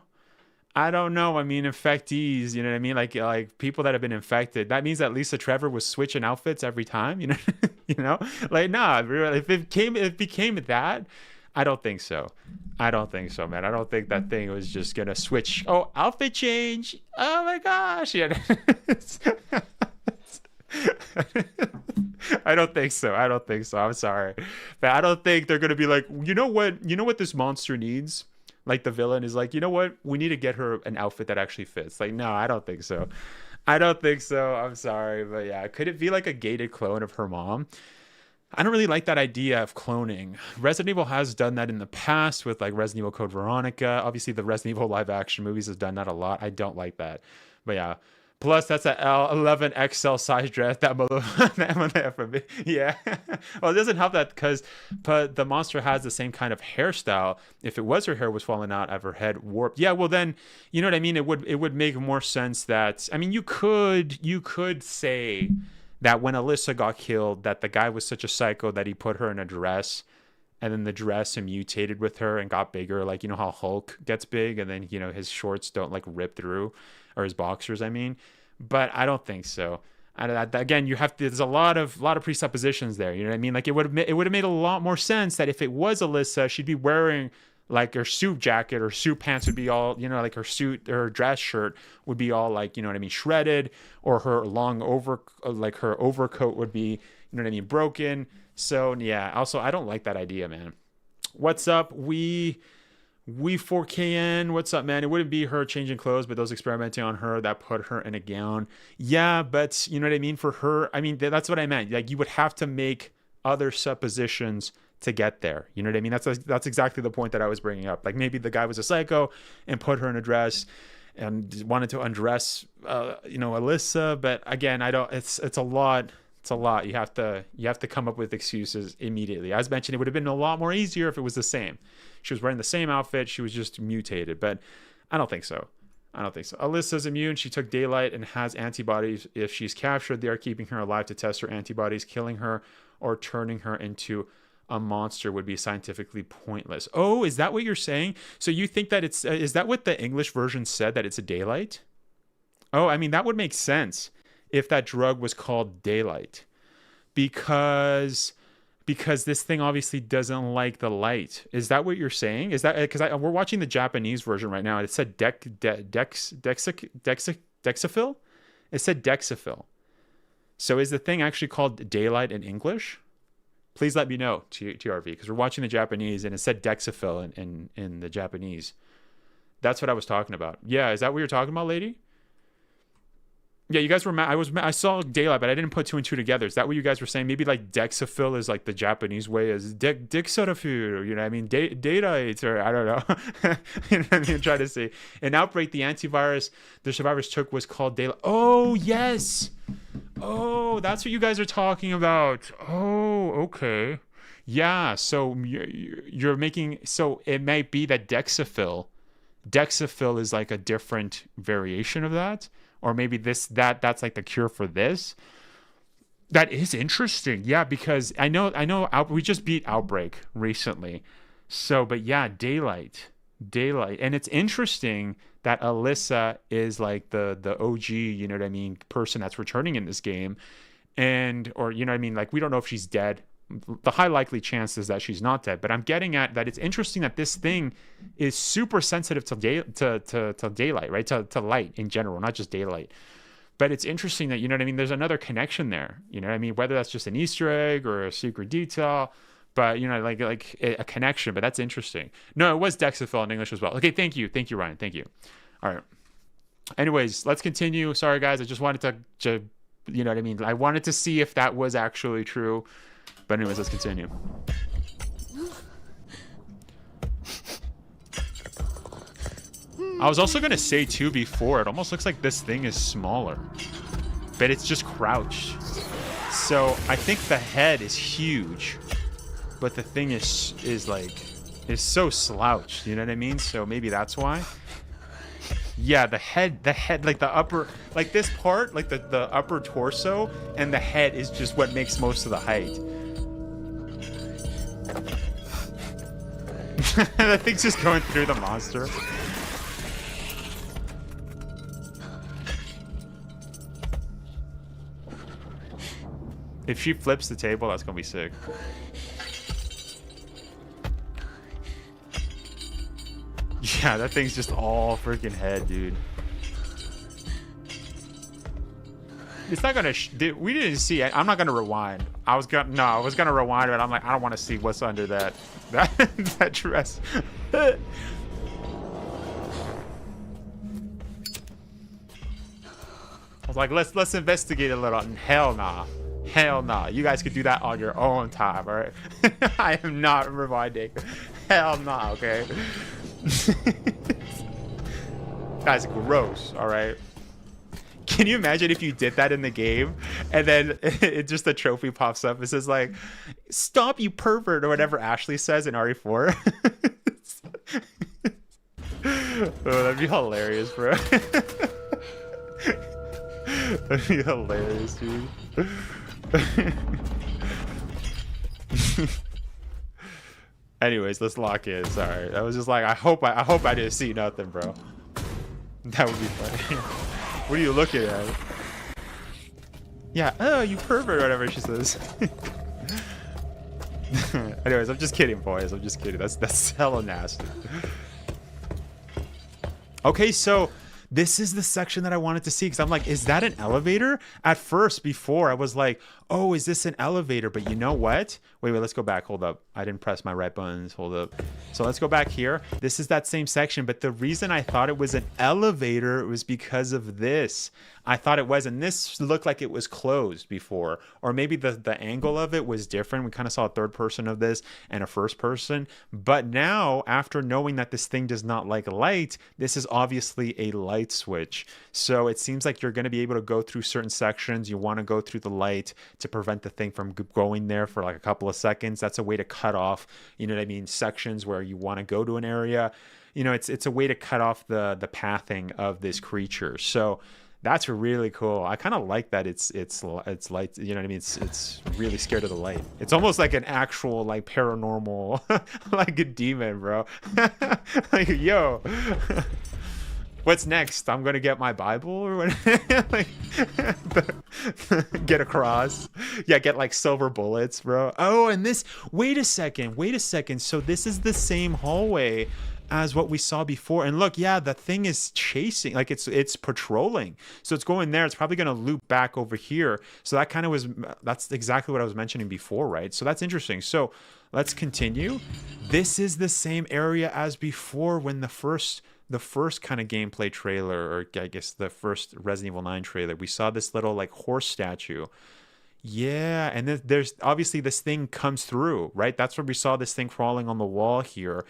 I mean, infectees, you know what I mean? Like people that have been infected. That means that Lisa Trevor was switching outfits every time, you know? Like, nah, if it became that, I don't think so. Man. I don't think that thing was just gonna switch. Oh, outfit change. Oh my gosh. Yeah. I don't think so. I'm sorry. But I don't think they're going to be like, you know what this monster needs? Like the villain is like, you know what? We need to get her an outfit that actually fits. Like, no, I don't think so. I'm sorry. But yeah, could it be like a gated clone of her mom? I don't really like that idea of cloning. Resident Evil has done that in the past with like Resident Evil Code Veronica. Obviously, the Resident Evil live action movies has done that a lot. I don't like that. But yeah. Plus, that's a L11 XL size dress. Yeah. Well, it doesn't help that because the monster has the same kind of hairstyle. If it was her hair was falling out of her head, warped. Yeah. Well, then you know what I mean. It would make more sense that you could say that when Alyssa got killed, that the guy was such a psycho that he put her in a dress, and then the dress mutated with her and got bigger. Like, you know how Hulk gets big, and then his shorts don't like rip through. Or his boxers, but I don't think so. Again, there's a lot of presuppositions there. You know what I mean? Like it would have made a lot more sense that if it was Alyssa, she'd be wearing like her suit jacket or suit pants would be all, like her suit or dress shirt would be all like, shredded, or her her overcoat would be, broken. So yeah. Also, I don't like that idea, man. What's up? We 4KN, what's up, man? It wouldn't be her changing clothes, but those experimenting on her that put her in a gown. Yeah, but you know what I mean? For her, that's what I meant. Like, you would have to make other suppositions to get there. You know what I mean? That's exactly the point that I was bringing up. Like, maybe the guy was a psycho and put her in a dress and wanted to undress, Alyssa. But again, it's a lot. It's a lot. You have to come up with excuses immediately. As mentioned, it would have been a lot more easier if it was the same. She was wearing the same outfit. She was just mutated, but I don't think so. Alyssa's immune. She took daylight and has antibodies. If she's captured, they are keeping her alive to test her antibodies, killing her or turning her into a monster would be scientifically pointless. Oh, is that what you're saying? So you think that it's is that what the English version said, that it's a daylight? Oh, I mean, that would make sense if that drug was called daylight, because this thing obviously doesn't like the light. Is that what you're saying? Is that because we're watching the Japanese version right now, and it said dexafil? It said dexafil. So is the thing actually called daylight in English? Please let me know, TRV, because we're watching the Japanese and it said dexafil in the Japanese. That's what I was talking about. Yeah, is that what you're talking about, lady? Yeah, you guys were I saw daylight, but I didn't put two and two together. Is that what you guys were saying? Maybe like dexafil is like the Japanese way is dexafil, you know what I mean? Daylight, or I don't know. You know what I mean? I'm trying to say. In Outbreak, the antivirus the survivors took was called daylight. Oh, yes. Oh, that's what you guys are talking about. Oh, okay. Yeah, so you're making, so it might be that dexafil is like a different variation of that, or maybe that's like the cure for this. That is interesting. Yeah, because I know we just beat Outbreak recently. So, but yeah, daylight. And it's interesting that Alyssa is like the OG, you know what I mean, person that's returning in this game. Or, you know what I mean? Like, we don't know if she's dead. The high likely chance is that she's not dead. But I'm getting at that it's interesting that this thing is super sensitive to daylight, right? To light in general, not just daylight. But it's interesting that, you know what I mean, there's another connection there. You know what I mean? Whether that's just an Easter egg or a secret detail. But, you know, like a connection. But that's interesting. No, it was dexafil in English as well. Okay, thank you, Ryan. Thank you. All right. Anyways, let's continue. Sorry, guys. I just wanted to you know what I mean? I wanted to see if that was actually true. But anyways, let's continue. I was also going to say, too, before, it almost looks like this thing is smaller. But it's just crouched. So I think the head is huge. But the thing is so slouched, you know what I mean? So maybe that's why. Yeah, the head, like the upper, like this part, like the upper torso, and the head is just what makes most of the height. That thing's just going through the monster. If she flips the table, that's gonna be sick. Yeah, that thing's just all freaking head, dude. It's not gonna. We didn't see it. I'm not gonna rewind. I was gonna rewind, but I'm like, I don't want to see what's under that dress. I was like, let's investigate a little. Hell nah. Hell nah. You guys could do that on your own time, all right? I am not rewinding. Hell nah, okay? That's gross, all right? Can you imagine if you did that in the game and then it just the trophy pops up? It says like, "Stop, you pervert," or whatever Ashley says in RE4. Oh, that'd be hilarious, bro. That'd be hilarious, dude. Anyways, let's lock in. Sorry, I was just like, I hope I didn't see nothing, bro. That would be funny. What are you looking at? Yeah, oh, you pervert, or whatever she says. Anyways, I'm just kidding, boys. I'm just kidding. That's hella nasty. Okay, so this is the section that I wanted to see, because I'm like, is that an elevator? At first, before, I was like, oh, is this an elevator? But you know what? Wait, let's go back. Hold up. I didn't press my right buttons. Hold up. So let's go back here. This is that same section, but the reason I thought it was an elevator was because of this. I thought it was, and this looked like it was closed before, or maybe the angle of it was different. We kind of saw a third person of this and a first person, but now after knowing that this thing does not like light, this is obviously a light switch. So it seems like you're going to be able to go through certain sections. You want to go through the light to prevent the thing from going there for like a couple of seconds. That's a way to cut off, you know what I mean, sections where you want to go to an area. You know, it's a way to cut off the pathing of this creature. So That's really cool. I kind of like that it's light, you know what I mean? It's really scared of the light. It's almost like an actual like paranormal like a demon, bro. Like, yo. What's next? I'm gonna get my Bible or what? Like, get a cross. Yeah, get like silver bullets, bro. Oh, and this. Wait a second. So this is the same hallway as what we saw before. And look, yeah, the thing is chasing, like it's patrolling. So it's going there. It's probably gonna loop back over here. So that kind of was. That's exactly what I was mentioning before, right? So that's interesting. So let's continue. This is the same area as before when the first kind of gameplay trailer, or I guess the first Resident Evil 9 trailer, we saw this little like horse statue. Yeah, and then there's obviously this thing comes through, right? That's where we saw this thing crawling on the wall here.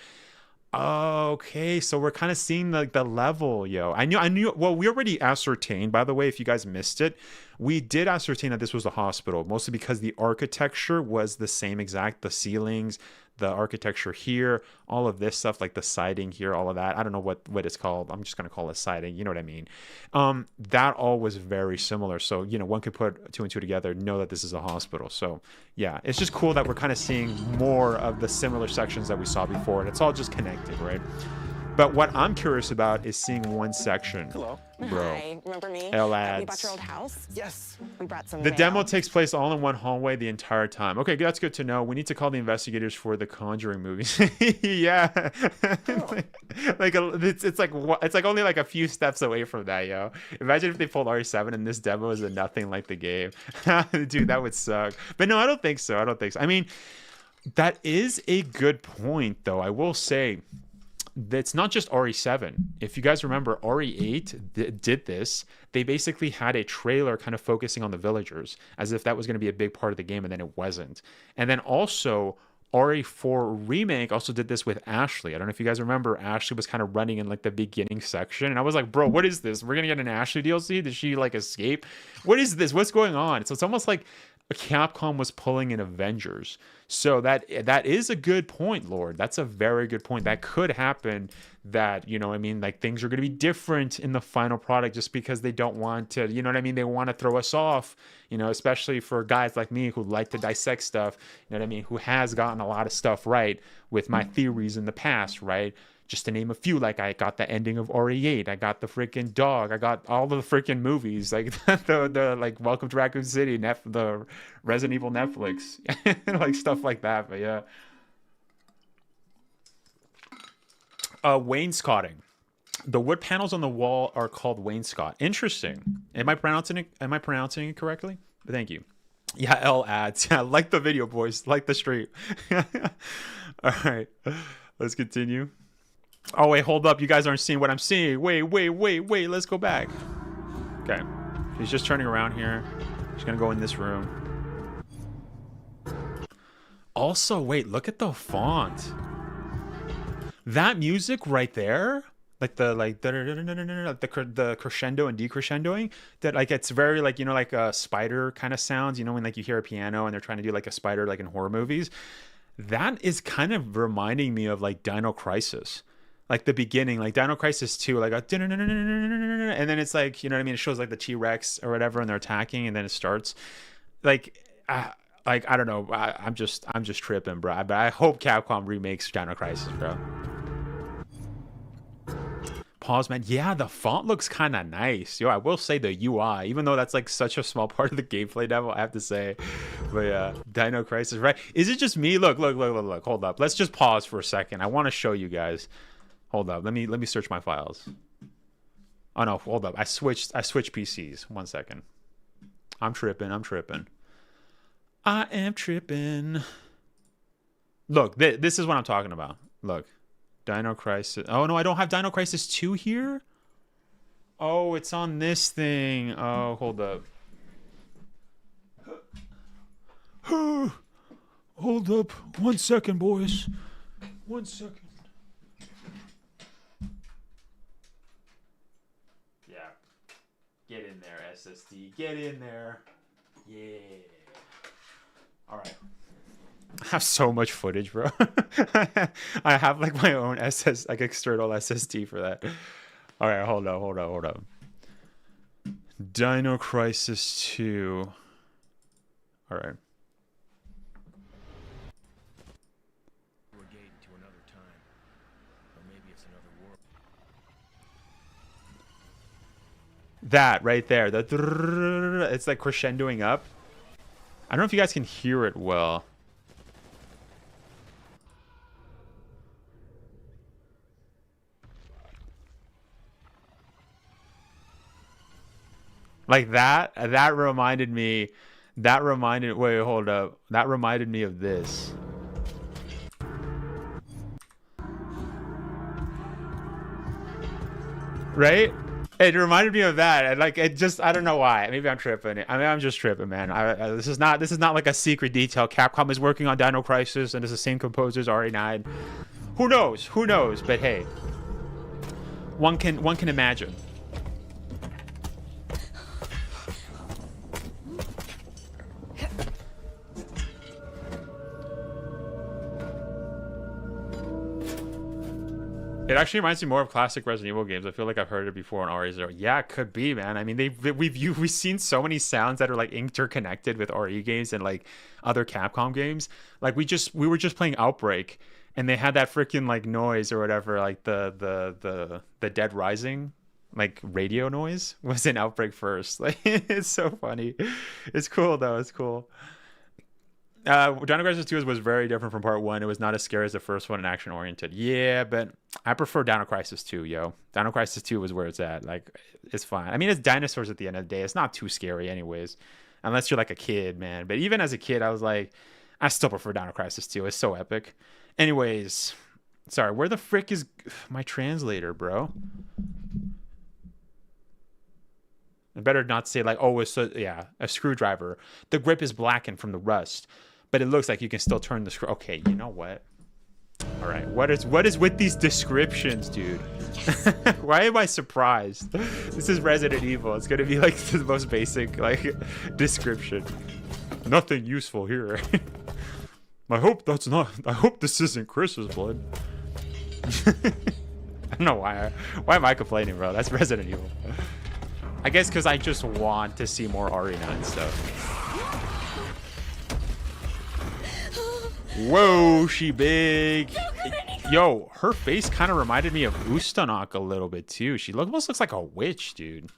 Okay, so we're kind of seeing like the level, yo. I knew. Well, we already ascertained, by the way, if you guys missed it, we did ascertain that this was a hospital, mostly because the architecture was the same exact, the ceilings, the architecture here, all of this stuff, like the siding here, all of that. I don't know what it's called. I'm just gonna call it siding. You know what I mean? That all was very similar. So one could put two and two together, know that this is a hospital. So yeah, it's just cool that we're kind of seeing more of the similar sections that we saw before, and it's all just connected, right? But what I'm curious about is seeing one section. Hello. Bro. Hi, remember me? L-ads. We bought your old house. Yes. We brought some The mail. demo takes place all in one hallway the entire time. Okay, that's good to know. We need to call the investigators for the Conjuring movies. Yeah, it's like only like a few steps away from that, yo. Imagine if they pulled RE7 and this demo is nothing like the game. Dude, that would suck. But no, I don't think so. I mean, that is a good point, though. I will say, it's not just RE7. If you guys remember, RE8 did this. They basically had a trailer kind of focusing on the villagers, as if that was going to be a big part of the game, and then it wasn't. And then also, RE4 Remake also did this with Ashley. I don't know if you guys remember, Ashley was kind of running in like the beginning section, and I was like, bro, what is this? We're going to get an Ashley DLC? Did she like escape? What is this? What's going on? So it's almost like Capcom was pulling in Avengers. So that is a good point, Lord. That's a very good point. That could happen, that, like things are going to be different in the final product just because they don't want to, they want to throw us off, especially for guys like me who like to dissect stuff, who has gotten a lot of stuff right with my theories in the past, right? Just to name a few, like I got the ending of RE8, I got the freaking dog, I got all the freaking movies, like the like Welcome to Raccoon City, the Resident Evil Netflix, like stuff like that. But yeah, wainscoting. The wood panels on the wall are called wainscot. Interesting. Am I pronouncing it correctly? But thank you. Yeah, L ads. Yeah, like the video, boys. Like the stream. All right, let's continue. Oh, wait, hold up. You guys aren't seeing what I'm seeing. Wait. Let's go back. Okay. He's just turning around here. He's going to go in this room. Also, wait, look at the font. That music right there, like the crescendo and decrescendoing, that like it's very like, like a spider kind of sounds, when like you hear a piano and they're trying to do like a spider like in horror movies. That is kind of reminding me of like Dino Crisis. Like the beginning, like Dino Crisis 2, like a and then it's like, it shows like the T-Rex or whatever, and they're attacking, and then it starts. Like I don't know, I'm just tripping, bro. But I hope Capcom remakes Dino Crisis, bro. Pause, man. Yeah, the font looks kind of nice. Yo, I will say the UI, even though that's like such a small part of the gameplay demo, I have to say. But yeah, Dino Crisis, right? Is it just me? Look. Hold up. Let's just pause for a second. I want to show you guys. Hold up. Let me search my files. Oh no, hold up. I switched PCs. 1 second. I'm tripping. I am tripping. Look, this is what I'm talking about. Look. Dino Crisis. Oh no, I don't have Dino Crisis 2 here. Oh, it's on this thing. Oh, hold up. Hold up. 1 second, boys. 1 second. Yeah. Get in there, SSD. Get in there. Yeah. All right. I have so much footage, bro. I have like my own external SSD for that. All right, hold up. Dino Crisis 2. All right. We're gating to another time. Or maybe it's another world. That right there. It's like crescendoing up. I don't know if you guys can hear it well. Like that reminded me, wait, hold up. That reminded me of this. Right? It reminded me of that. And like, it just, I don't know why. Maybe I'm tripping. I mean, I'm just tripping, man. This is not like a secret detail. Capcom is working on Dino Crisis and it's the same composers, RE9. Who knows? Who knows? But hey, one can imagine. It actually reminds me more of classic Resident Evil games. I feel like I've heard it before on RE0. Yeah, it could be, man. I mean, we've seen so many sounds that are like interconnected with RE games and like other Capcom games. Like we were just playing Outbreak, and they had that freaking like noise or whatever, like the Dead Rising, like radio noise was in Outbreak first. Like it's so funny. It's cool though. It's cool. Dino Crisis 2 was very different from part 1. It was not as scary as the first one and action oriented. Yeah, but I prefer Dino Crisis 2, yo. Dino Crisis 2 was where it's at. Like, it's fine. I mean, it's dinosaurs at the end of the day. It's not too scary anyways, unless you're like a kid, man. But even as a kid, I was like, I still prefer Dino Crisis 2. It's so epic. Anyways, sorry, where the frick is my translator, bro? I better not say like, oh, it's a screwdriver. The grip is blackened from the rust, but it looks like you can still turn the screw. Okay, you know what? All right, what is with these descriptions, dude? Why am I surprised? This is Resident Evil. It's gonna be like the most basic like description. Nothing useful here. I hope this isn't Chris's blood. I don't know why am I complaining, bro? That's Resident Evil. I guess because I just want to see more RE9 stuff. Whoa, she big. Yo, her face kind of reminded me of Ustanok a little bit too. She almost looks like a witch, dude.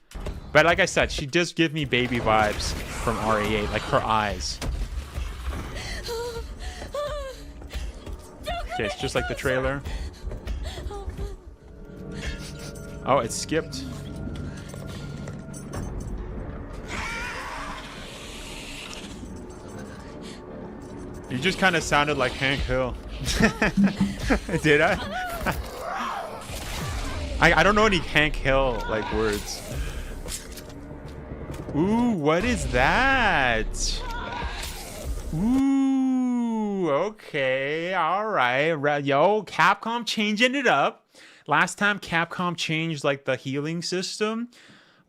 But like I said, she does give me baby vibes from RE8, like her eyes. Okay, it's just like the trailer. Oh, it skipped. You just kind of sounded like Hank Hill. Did I? I don't know any Hank Hill like words. Ooh, what is that? Ooh, okay, all right. Yo, Capcom changing it up. Last time Capcom changed like the healing system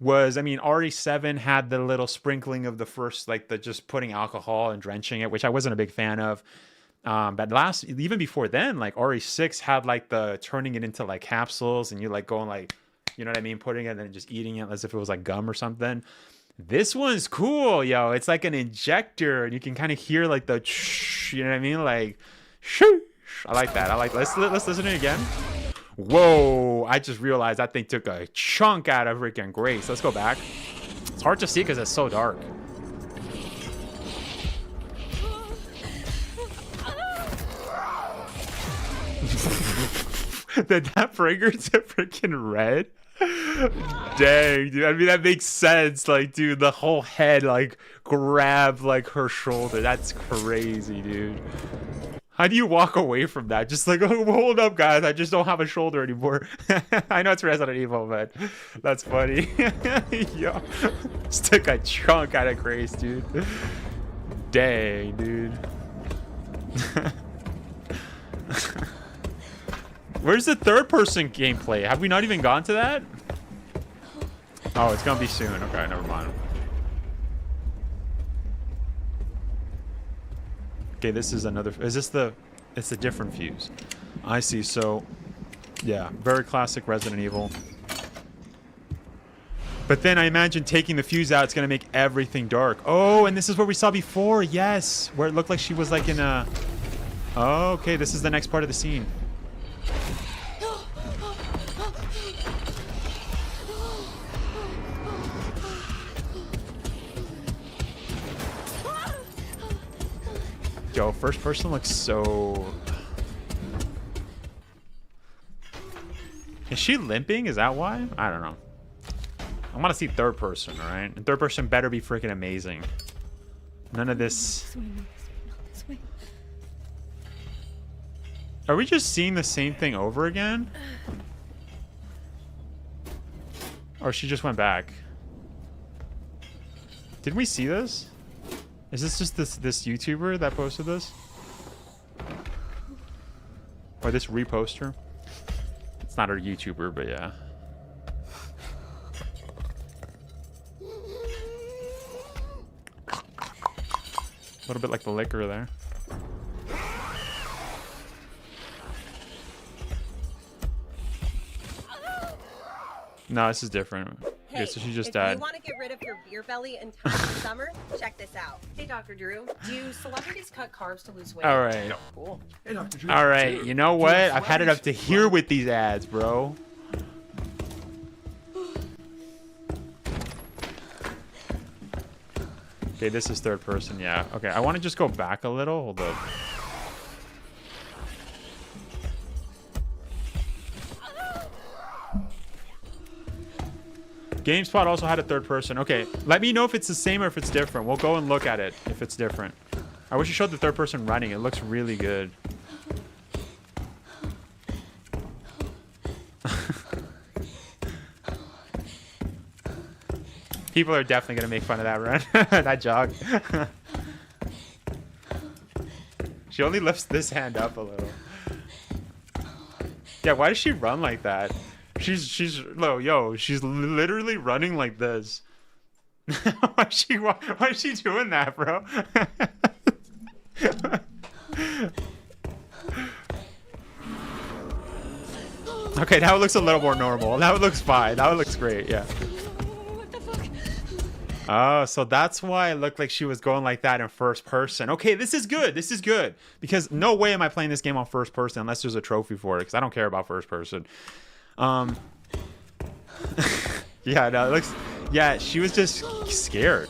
was, I mean, RE7 had the little sprinkling of the first, like the just putting alcohol and drenching it, which I wasn't a big fan of. But even before then, like RE6 had like the turning it into like capsules and you like going like, you know what I mean? Putting it and then just eating it as if it was like gum or something. This one's cool, yo. It's like an injector and you can kind of hear like the, you know what I mean? Like, shoo. I like that. Let's listen to it again. Whoa, I just realized that thing took a chunk out of freaking Grace. Let's go back. It's hard to see because it's so dark. Did that bring her to freaking red? Dang, dude. I mean, that makes sense. Like, dude, the whole head, like, grabbed, like, her shoulder. That's crazy, dude. How do you walk away from that? Just like, oh, hold up, guys. I just don't have a shoulder anymore. I know it's Resident Evil, but that's funny. Yo, just took a chunk out of Grace, dude. Dang, dude. Where's the third-person gameplay? Have we not even gone to that? Oh, it's gonna be soon. Okay, never mind. Okay, this is another. Is this the? It's a different fuse. I see. So, yeah, very classic Resident Evil. But then I imagine taking the fuse out, it's going to make everything dark. Oh, and this is what we saw before. Yes. Where it looked like she was like in a... Oh, okay. This is the next part of the scene. Yo, first person looks so... Is she limping? Is that why? I don't know. I want to see third person, all right? And third person better be freaking amazing. None of this... This way, no, this way. Are we just seeing the same thing over again? Or she just went back? Did we see this? Is this just this YouTuber that posted this? Or this reposter? It's not a YouTuber, but yeah. A little bit like the liquor there. No, this is different. Hey, Okay, so she just if died. you want to get rid of your beer belly in time for summer, check this out. Hey, Dr. Drew, do celebrities cut carbs to lose weight? All right. Cool. All right. You know what? I've had it up to here with these ads, bro. Okay, this is third person. Yeah. Okay, I want to just go back a little. Hold up. GameSpot also had a third person. Okay, let me know if it's the same or if it's different. We'll go and look at it if it's different. I wish you showed the third person running. It looks really good. People are definitely going to make fun of that run. That jog. She only lifts this hand up a little. Yeah, why does she run like that? She's literally running like this. why is she doing that, bro? Okay, now it looks a little more normal. Now it looks fine. Now it looks great, yeah. What the fuck? Oh, so that's why it looked like she was going like that in first person. Okay, this is good. This is good. Because no way am I playing this game on first person unless there's a trophy for it, because I don't care about first person. Yeah, no, it looks... Yeah, she was just scared.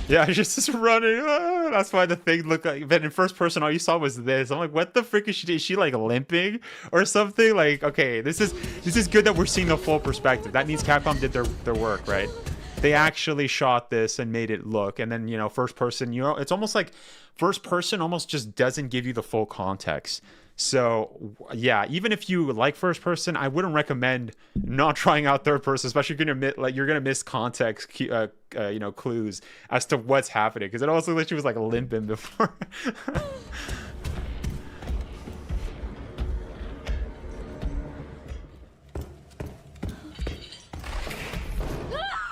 Yeah, she's just running. Ah, that's why the thing looked like... But in first person, all you saw was this. I'm like, what the frick is she doing? Is she like limping or something? Like, okay, this is good that we're seeing the full perspective. That means Capcom did their work, right? They actually shot this and made it look. And then, you know, first person, you know, it's almost like first person almost just doesn't give you the full context. So, yeah, even if you like first person, I wouldn't recommend not trying out third person, especially if you're gonna miss context, you know, clues as to what's happening, because it also looked like she was like limping before.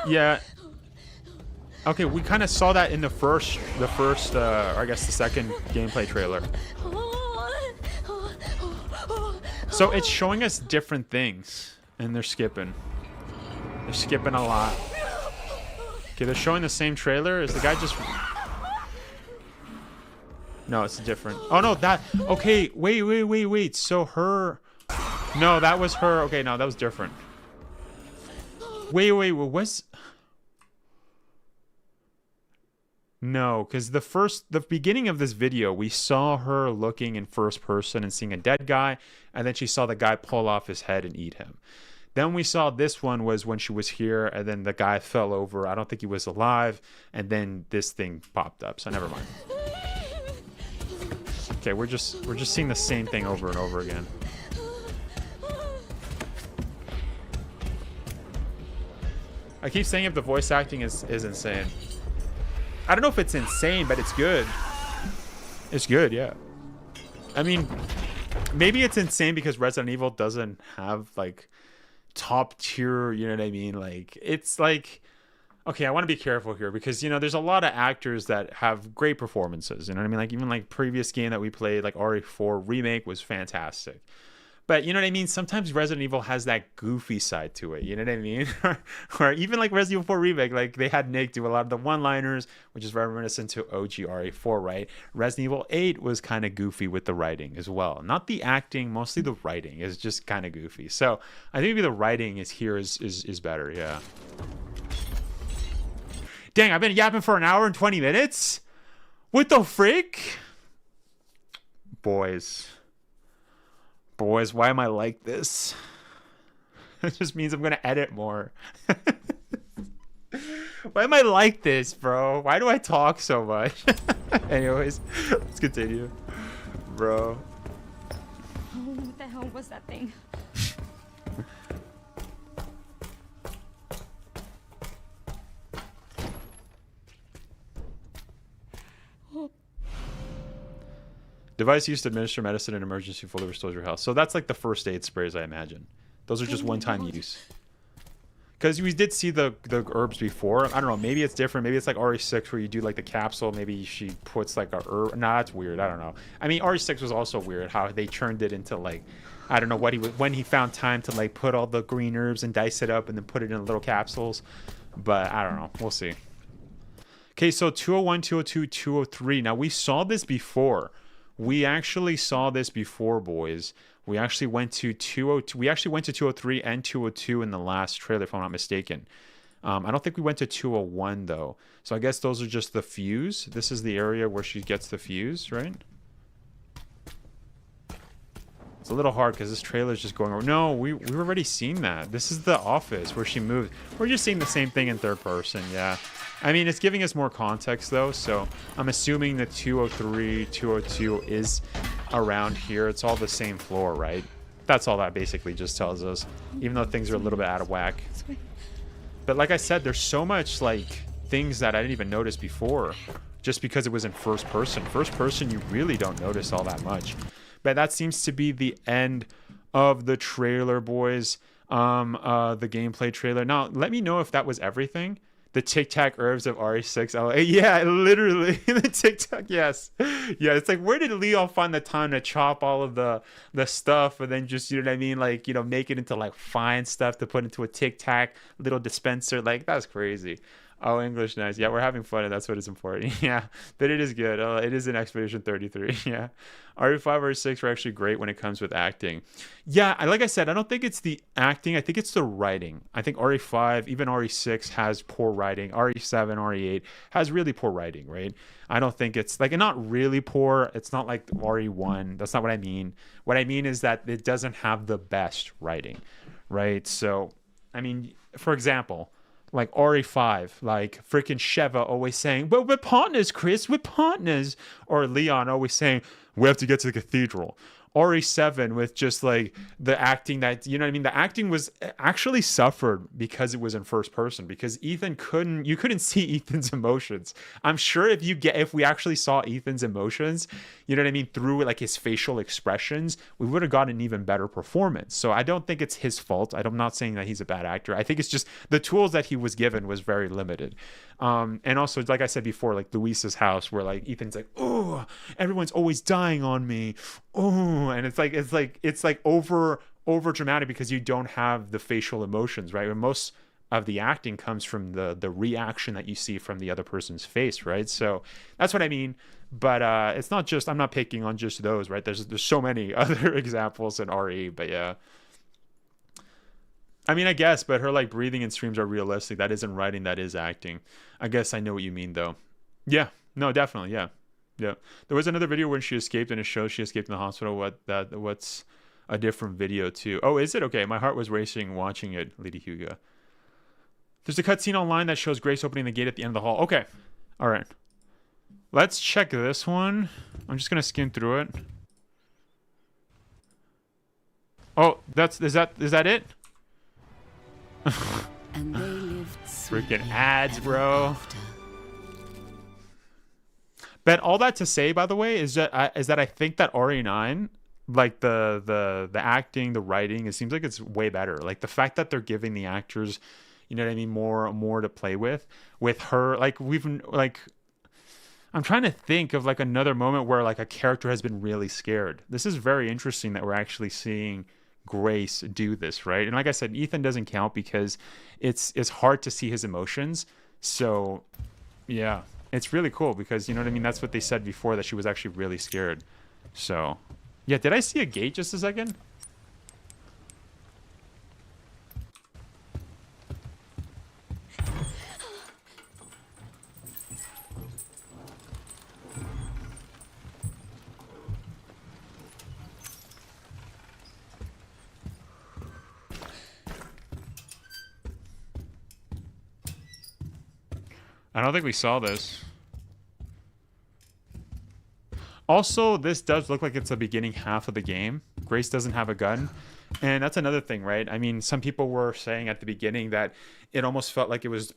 Yeah. Okay, we kind of saw that in the first, or I guess the second gameplay trailer. So it's showing us different things, and they're skipping. They're skipping a lot. Okay, they're showing the same trailer. Is the guy just... No, it's different. Oh, no, that... Okay, wait. So her... No, that was her. Okay, no, that was different. Wait, what's... No, because the beginning of this video, we saw her looking in first person and seeing a dead guy, and then she saw the guy pull off his head and eat him. Then we saw this one was when she was here, and then the guy fell over. I don't think he was alive, and then this thing popped up. So never mind. Okay, we're just seeing the same thing over and over again. I keep saying if the voice acting is insane. I don't know if it's insane, but it's good. It's good, yeah. I mean, maybe it's insane because Resident Evil doesn't have, like, top tier, you know what I mean? Like, it's like... Okay, I want to be careful here because, you know, there's a lot of actors that have great performances, you know what I mean? Like, even, like, previous game that we played, like, RE4 Remake was fantastic. But you know what I mean? Sometimes Resident Evil has that goofy side to it. You know what I mean? Or even like Resident Evil 4 Remake, like they had Nick do a lot of the one-liners, which is very reminiscent to OG RE4, right? Resident Evil 8 was kind of goofy with the writing as well. Not the acting, mostly the writing is just kind of goofy. So I think maybe the writing is better, yeah. Dang, I've been yapping for an hour and 20 minutes? What the frick? Boys, why am I like this? It just means I'm gonna edit more. Why am I like this, bro? Why do I talk so much? Anyways, let's continue. Bro. Oh, what the hell was that thing? Device used to administer medicine in emergency fully restores your health. So that's like the first aid sprays, I imagine. Those are just one-time use. Because we did see the herbs before. I don't know. Maybe it's different. Maybe it's like RE6 where you do like the capsule. Maybe she puts like a herb. Nah, that's weird. I don't know. I mean, RE6 was also weird how they turned it into like, I don't know what when he found time to like put all the green herbs and dice it up and then put it in little capsules. But I don't know. We'll see. Okay, so 201, 202, 203. Now we saw this before. We actually saw this before, boys. We actually went to 202. We actually went to 203 and 202 in the last trailer, if I'm not mistaken. I don't think we went to 201 though. So I guess those are just the fuse. This is the area where she gets the fuse, right? It's a little hard because this trailer is just going over. No, we've already seen that. This is the office where she moved. We're just seeing the same thing in third person, yeah. I mean, it's giving us more context though, so I'm assuming that 203, 202 is around here. It's all the same floor, right? That's all that basically just tells us, even though things are a little bit out of whack. But like I said, there's so much like things that I didn't even notice before just because it was in first person. First person, you really don't notice all that much. But that seems to be the end of the trailer, boys. The gameplay trailer. Now, let me know if that was everything. The Tic Tac herbs of RE6. Oh, yeah, literally. The Tic Tac, yes. Yeah, it's like, where did Leon find the time to chop all of the stuff and then just, you know what I mean? Like, you know, make it into like fine stuff to put into a Tic Tac little dispenser. Like, that's crazy. Oh, English, nice. Yeah, we're having fun, and that's what is important. Yeah, but it is good. It is an Expedition 33. Yeah, RE5, RE6 were actually great when it comes with acting. Yeah, like I said, I don't think it's the acting. I think it's the writing. I think RE5, even RE6 has poor writing. RE7, RE8 has really poor writing, right? I don't think it's like, not really poor. It's not like RE1. That's not what I mean. What I mean is that it doesn't have the best writing, right? So, I mean, for example, like RE5, like freaking Sheva always saying, "Well, we're partners, Chris, we're partners," or Leon always saying, "We have to get to the cathedral." RE7 with just like the acting that, you know what I mean? The acting was actually suffered because it was in first person, because you couldn't see Ethan's emotions. I'm sure if we actually saw Ethan's emotions, you know what I mean, through like his facial expressions, we would have gotten an even better performance. So I don't think it's his fault. I'm not saying that he's a bad actor. I think it's just the tools that he was given was very limited. And also, like I said before, like Luisa's house, where like Ethan's like, "Oh, everyone's always dying on me. Oh," and it's like over dramatic because you don't have the facial emotions, right? And most of the acting comes from the reaction that you see from the other person's face, right? So that's what I mean. But it's not just, I'm not picking on just those, right? There's so many other examples in RE, but yeah. I mean, I guess, but her like breathing and streams are realistic. That isn't writing, that is acting. I guess I know what you mean though. Yeah, no, definitely, yeah. Yeah. There was another video when she escaped, and it shows she escaped in the hospital. What's a different video too? Oh, is it? Okay, my heart was racing watching it, Lady Hugo. There's a cutscene online that shows Grace opening the gate at the end of the hall. Okay. All right. Let's check this one. I'm just gonna skim through it. Oh, is that it? And they lived freaking ads, bro. But all that to say, by the way, is that I think that RE9, like the acting, the writing, it seems like it's way better. Like the fact that they're giving the actors, you know what I mean, more to play with her. Like I'm trying to think of like another moment where like a character has been really scared. This is very interesting that we're actually seeing Grace do this, right? And like I said, Ethan doesn't count because it's hard to see his emotions. So yeah, it's really cool because, you know what I mean? That's what they said before, that she was actually really scared. So yeah, did I see a gate just a second? I don't think we saw this. Also, this does look like it's the beginning half of the game. Grace doesn't have a gun. And that's another thing, right? I mean, some people were saying at the beginning that it almost felt like it was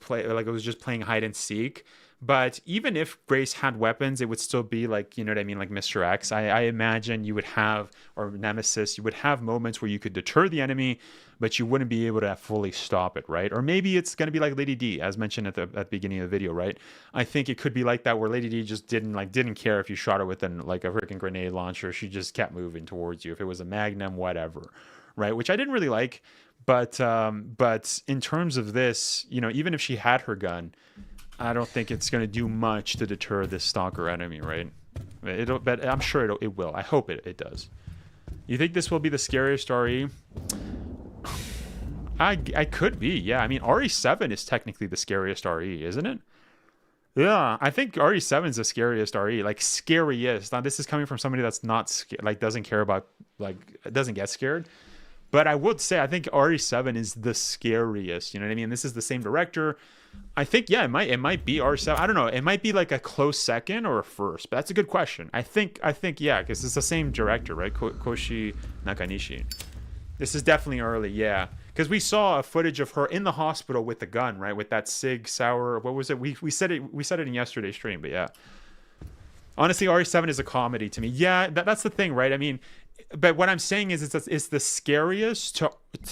just playing hide and seek. But even if Grace had weapons, it would still be like, you know what I mean, like Mr. X. I imagine you would have, or Nemesis, you would have moments where you could deter the enemy, but you wouldn't be able to fully stop it, right? Or maybe it's going to be like Lady D, as mentioned at the beginning of the video, right? I think it could be like that, where Lady D just didn't care if you shot her with like a freaking grenade launcher. She just kept moving towards you. If it was a Magnum, whatever, right? Which I didn't really like. But in terms of this, you know, even if she had her gun, I don't think it's going to do much to deter this stalker enemy, right? But I'm sure it will. I hope it does. You think this will be the scariest RE? I could be, yeah. I mean, RE7 is technically the scariest RE, isn't it? Yeah, I think RE7 is the scariest RE, like scariest. Now, this is coming from somebody that's not like doesn't care about, like, doesn't get scared. But I would say I think RE7 is the scariest. You know what I mean? This is the same director. I think, yeah, it might be R7. I don't know. It might be like a close second or a first, but that's a good question. I think yeah, because it's the same director, right? Koshi Nakanishi. This is definitely early, yeah. Because we saw a footage of her in the hospital with the gun, right? With that Sig Sauer. What was it? We said it in yesterday's stream, but yeah. Honestly, RE7 is a comedy to me. Yeah, that's the thing, right? I mean, but what I'm saying is it's the scariest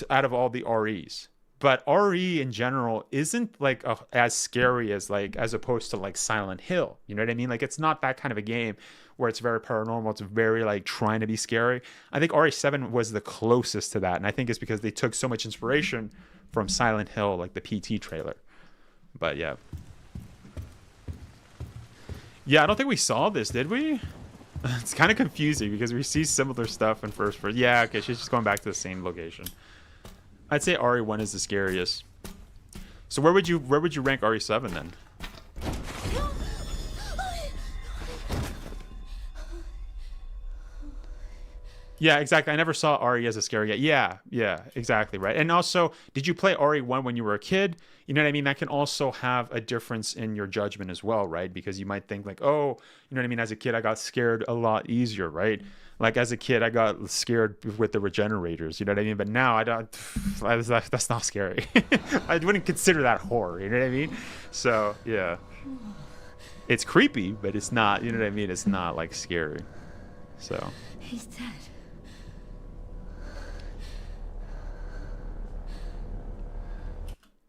out of all the REs. But RE in general isn't like as scary as opposed to like Silent Hill. You know what I mean? Like, it's not that kind of a game where it's very paranormal. It's very like trying to be scary. I think RE7 was the closest to that, and I think it's because they took so much inspiration from Silent Hill, like the PT trailer. But yeah. Yeah, I don't think we saw this, did we? It's kind of confusing because we see similar stuff in first person. Yeah, okay, she's just going back to the same location. I'd say RE1 is the scariest. So where would you rank RE7 then? Yeah, exactly. I never saw RE as a scary yet. Yeah, exactly, right. And also, did you play RE1 when you were a kid? You know what I mean? That can also have a difference in your judgment as well, right? Because you might think like, oh, you know what I mean? As a kid, I got scared a lot easier, right? Like as a kid, I got scared with the regenerators, you know what I mean? But now I don't, that's not scary. I wouldn't consider that horror, you know what I mean? So, yeah. It's creepy, but it's not, you know what I mean? It's not like scary. So. He's dead.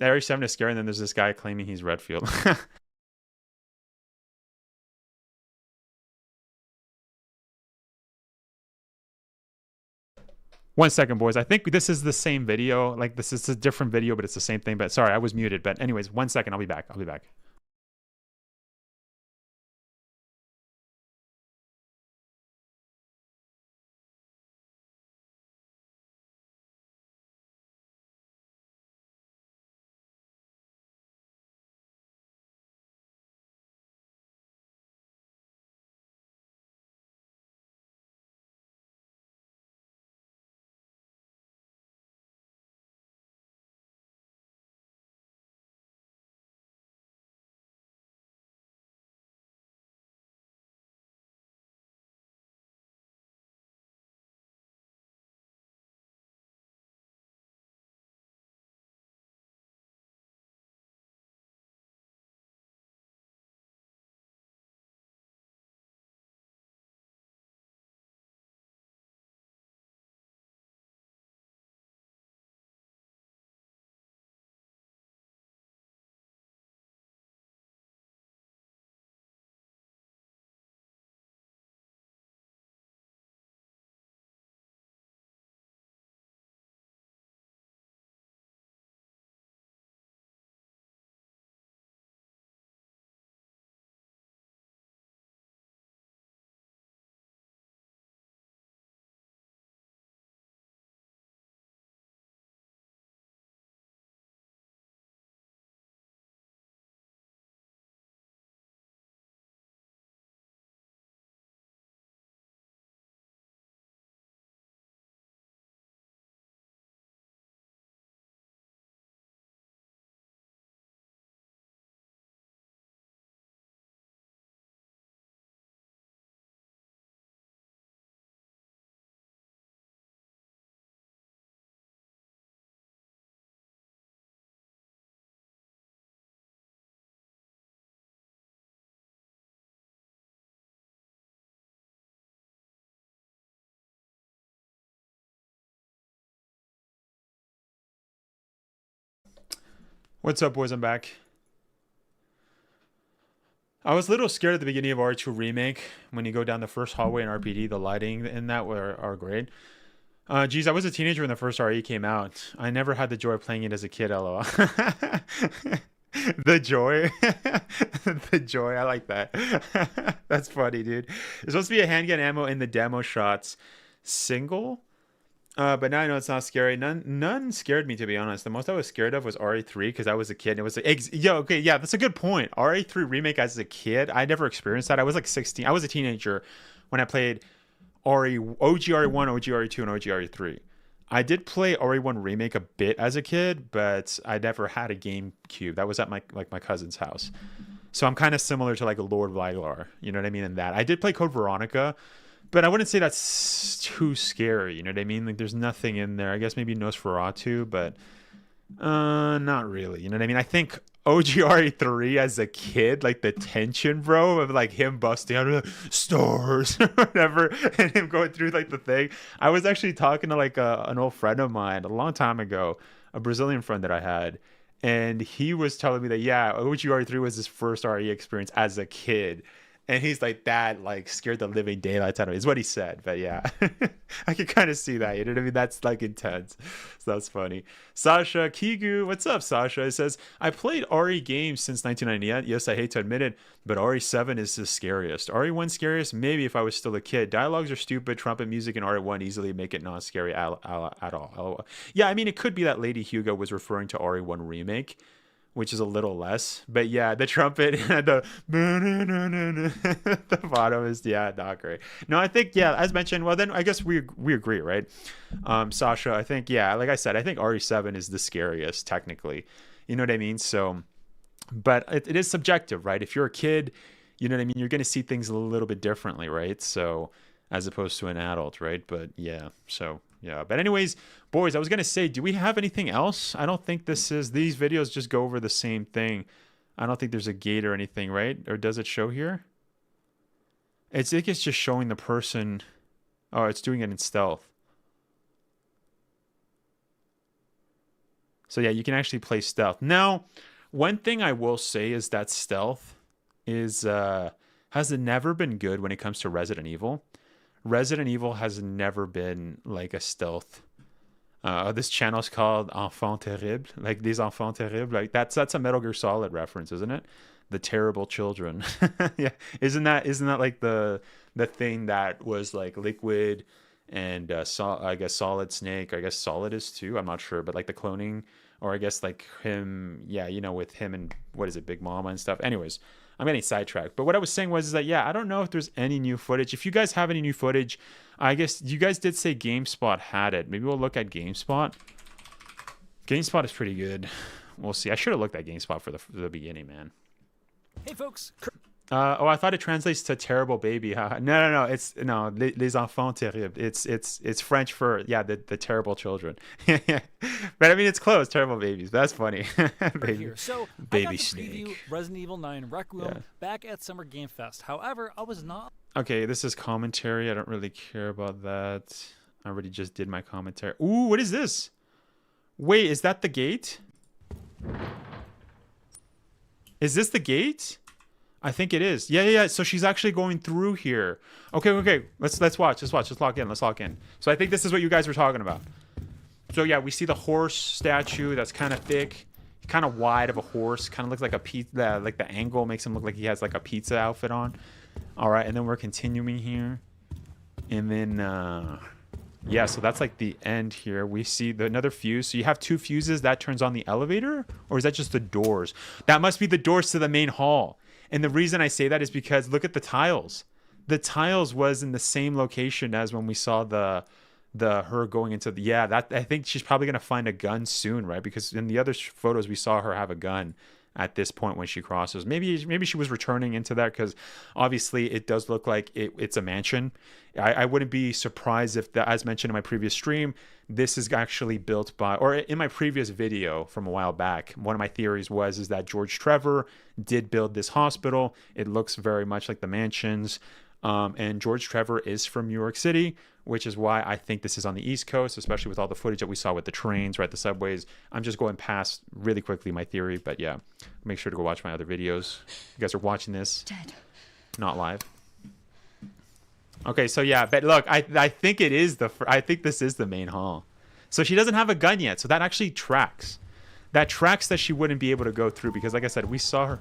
RE7 is scary, and then there's this guy claiming he's Redfield. One second, boys. I think this is the same video. Like, this is a different video, but it's the same thing. But sorry, I was muted. But anyways, 1 second. I'll be back. What's up, boys? I'm back. I was a little scared at the beginning of RE2 Remake when you go down the first hallway in R.P.D. The lighting in that are great. Geez, I was a teenager when the first RE came out. I never had the joy of playing it as a kid, lol. The joy. The joy. I like that. That's funny, dude. There's supposed to be a handgun ammo in the demo shots. Single? But now I know it's not scary. None scared me, to be honest. The most I was scared of was RE3 because I was a kid. And it was like, okay, yeah, that's a good point. RE3 Remake as a kid, I never experienced that. I was like 16. I was a teenager when I played OG RE1, OG RE2, and OG RE3. I did play RE1 Remake a bit as a kid, but I never had a GameCube. That was at my cousin's house. So I'm kind of similar to like a Lord Vylar. You know what I mean? In that I did play Code Veronica. But I wouldn't say that's too scary, you know what I mean? Like, there's nothing in there. I guess maybe Nosferatu, but not really, you know what I mean? I think OGRE3 as a kid, like the tension, bro, of like him busting out of the stores or whatever, and him going through like the thing. I was actually talking to like an old friend of mine a long time ago, a Brazilian friend that I had, and he was telling me that, yeah, OGRE3 was his first RE experience as a kid. And he's like, that like scared the living daylights out of me, is what he said. But yeah, I can kind of see that. You know what I mean? That's like intense. So that's funny. Sasha Kigu, what's up, Sasha? It says, I played RE games since 1998. Yes, I hate to admit it, but RE7 is the scariest. RE1 scariest? Maybe if I was still a kid. Dialogues are stupid. Trumpet music in RE1 easily make it not scary at all. Yeah, I mean, it could be that Lady Hugo was referring to RE1 Remake, which is a little less, but yeah, the trumpet and the the bottom is, yeah, not great. No, I think, yeah, as mentioned, well then I guess we agree, right? Sasha, I think, yeah, like I said, I think RE7 is the scariest technically, you know what I mean? So, but it is subjective, right? If you're a kid, you know what I mean, you're going to see things a little bit differently, right? So as opposed to an adult, right? But yeah, so yeah, but anyways, boys, I was gonna say, do we have anything else? I don't think these videos just go over the same thing. I don't think there's a gate or anything, right? Or does it show here? I think it's just showing the person. Oh, it's doing it in stealth. So yeah, you can actually play stealth. Now, one thing I will say is that stealth is has never been good when it comes to Resident Evil. Resident Evil has never been like a stealth. This channel's called Enfants Terribles, like these Enfants Terribles. Like that's a Metal Gear Solid reference, isn't it? The terrible children. Yeah, isn't that like the thing that was like Liquid and I guess Solid Snake. I guess Solid is too. I'm not sure, but like the cloning, or I guess like him. Yeah, you know, with him and what is it, Big Mama and stuff. Anyways. I'm getting sidetracked. But what I was saying was that, yeah, I don't know if there's any new footage. If you guys have any new footage, I guess you guys did say GameSpot had it. Maybe we'll look at GameSpot. GameSpot is pretty good. We'll see. I should have looked at GameSpot for the beginning, man. Hey, folks. Oh, I thought it translates to terrible baby. No. It's les enfants terribles. It's French for, yeah, the terrible children. But I mean, it's close, terrible babies. That's funny. Baby, here. So baby I got to snake. preview Resident Evil 9 Requiem back at Summer Game Fest. However, I was not. Okay, this is commentary. I don't really care about that. I already just did my commentary. Ooh, what is this? Wait, is that the gate? Is this the gate? I think it is. Yeah. So she's actually going through here. Okay. Let's watch. Let's lock in. So I think this is what you guys were talking about. So yeah, we see the horse statue that's kind of thick, kind of wide of a horse. Kind of looks like a pizza. Like the angle makes him look like he has like a pizza outfit on. All right, and then we're continuing here, and then yeah. So that's like the end here. We see another fuse. So you have two fuses. That turns on the elevator, or is that just the doors? That must be the doors to the main hall. And the reason I say that is because look at the tiles. The tiles was in the same location as when we saw the her going into the, yeah, that I think she's probably going to find a gun soon, right? Because in the other photos we saw her have a gun at this point when she crosses. Maybe she was returning into that, because obviously it does look like it's a mansion. I wouldn't be surprised if, as mentioned in my previous stream, this is actually built by, or in my previous video from a while back, one of my theories is that George Trevor did build this hospital. It looks very much like the mansions. And George Trevor is from New York City, which is why I think this is on the East Coast, especially with all the footage that we saw with the trains, right? The subways. I'm just going past really quickly my theory, but yeah, make sure to go watch my other videos. You guys are watching this, Dead. not live. Okay, so yeah, but look, I think it is I think this is the main hall. So she doesn't have a gun yet, so that actually tracks. That tracks that she wouldn't be able to go through because, like I said, we saw her.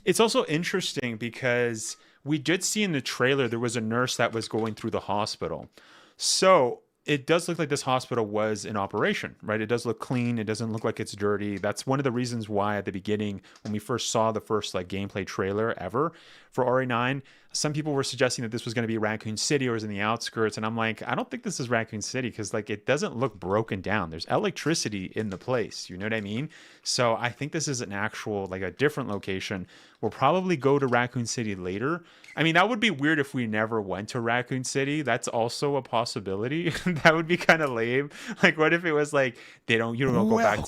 It's also interesting because we did see in the trailer there was a nurse that was going through the hospital. So it does look like this hospital was in operation, right? It does look clean. It doesn't look like it's dirty. That's one of the reasons why at the beginning, when we first saw the first like gameplay trailer ever for RE9, some people were suggesting that this was going to be Raccoon City or was in the outskirts. And I'm like, I don't think this is Raccoon City because like it doesn't look broken down. There's electricity in the place. You know what I mean? So I think this is an actual, like a different location. We'll probably go to Raccoon City later. I mean, that would be weird if we never went to Raccoon City. That's also a possibility. That would be kind of lame. Like, what if it was like you don't go back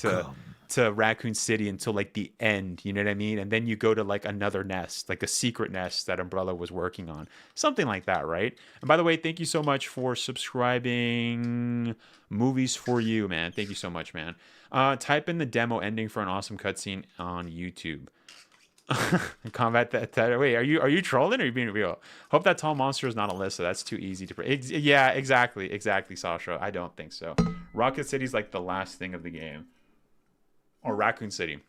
to Raccoon City until like the end, you know what I mean? And then you go to like another nest, like a secret nest that Umbrella was working on. Something like that, right? And by the way, thank you so much for subscribing. Movies for You, man. Thank you so much, man. Type in the demo ending for an awesome cutscene on YouTube. Combat that. Wait, are you trolling or are you being real? Hope that tall monster is not Alyssa. That's too easy to. Yeah, exactly, Sasha. I don't think so. Rocket City's like the last thing of the game, or Raccoon City.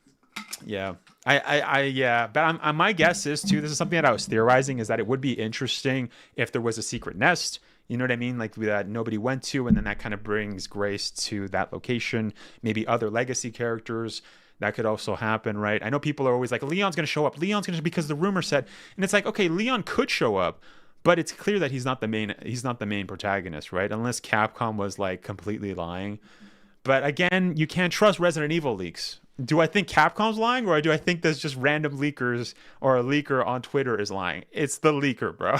Yeah, yeah. But my guess is too. This is something that I was theorizing is that it would be interesting if there was a secret nest. You know what I mean? Like that nobody went to, and then that kind of brings Grace to that location. Maybe other legacy characters. That could also happen, right? I know people are always like, Leon's going to show up. Because the rumor said, and it's like, okay, Leon could show up, but it's clear that he's not the main protagonist, right? Unless Capcom was like completely lying. But again, you can't trust Resident Evil leaks. Do I think Capcom's lying, or do I think there's just random leakers or a leaker on Twitter is lying? It's the leaker, bro.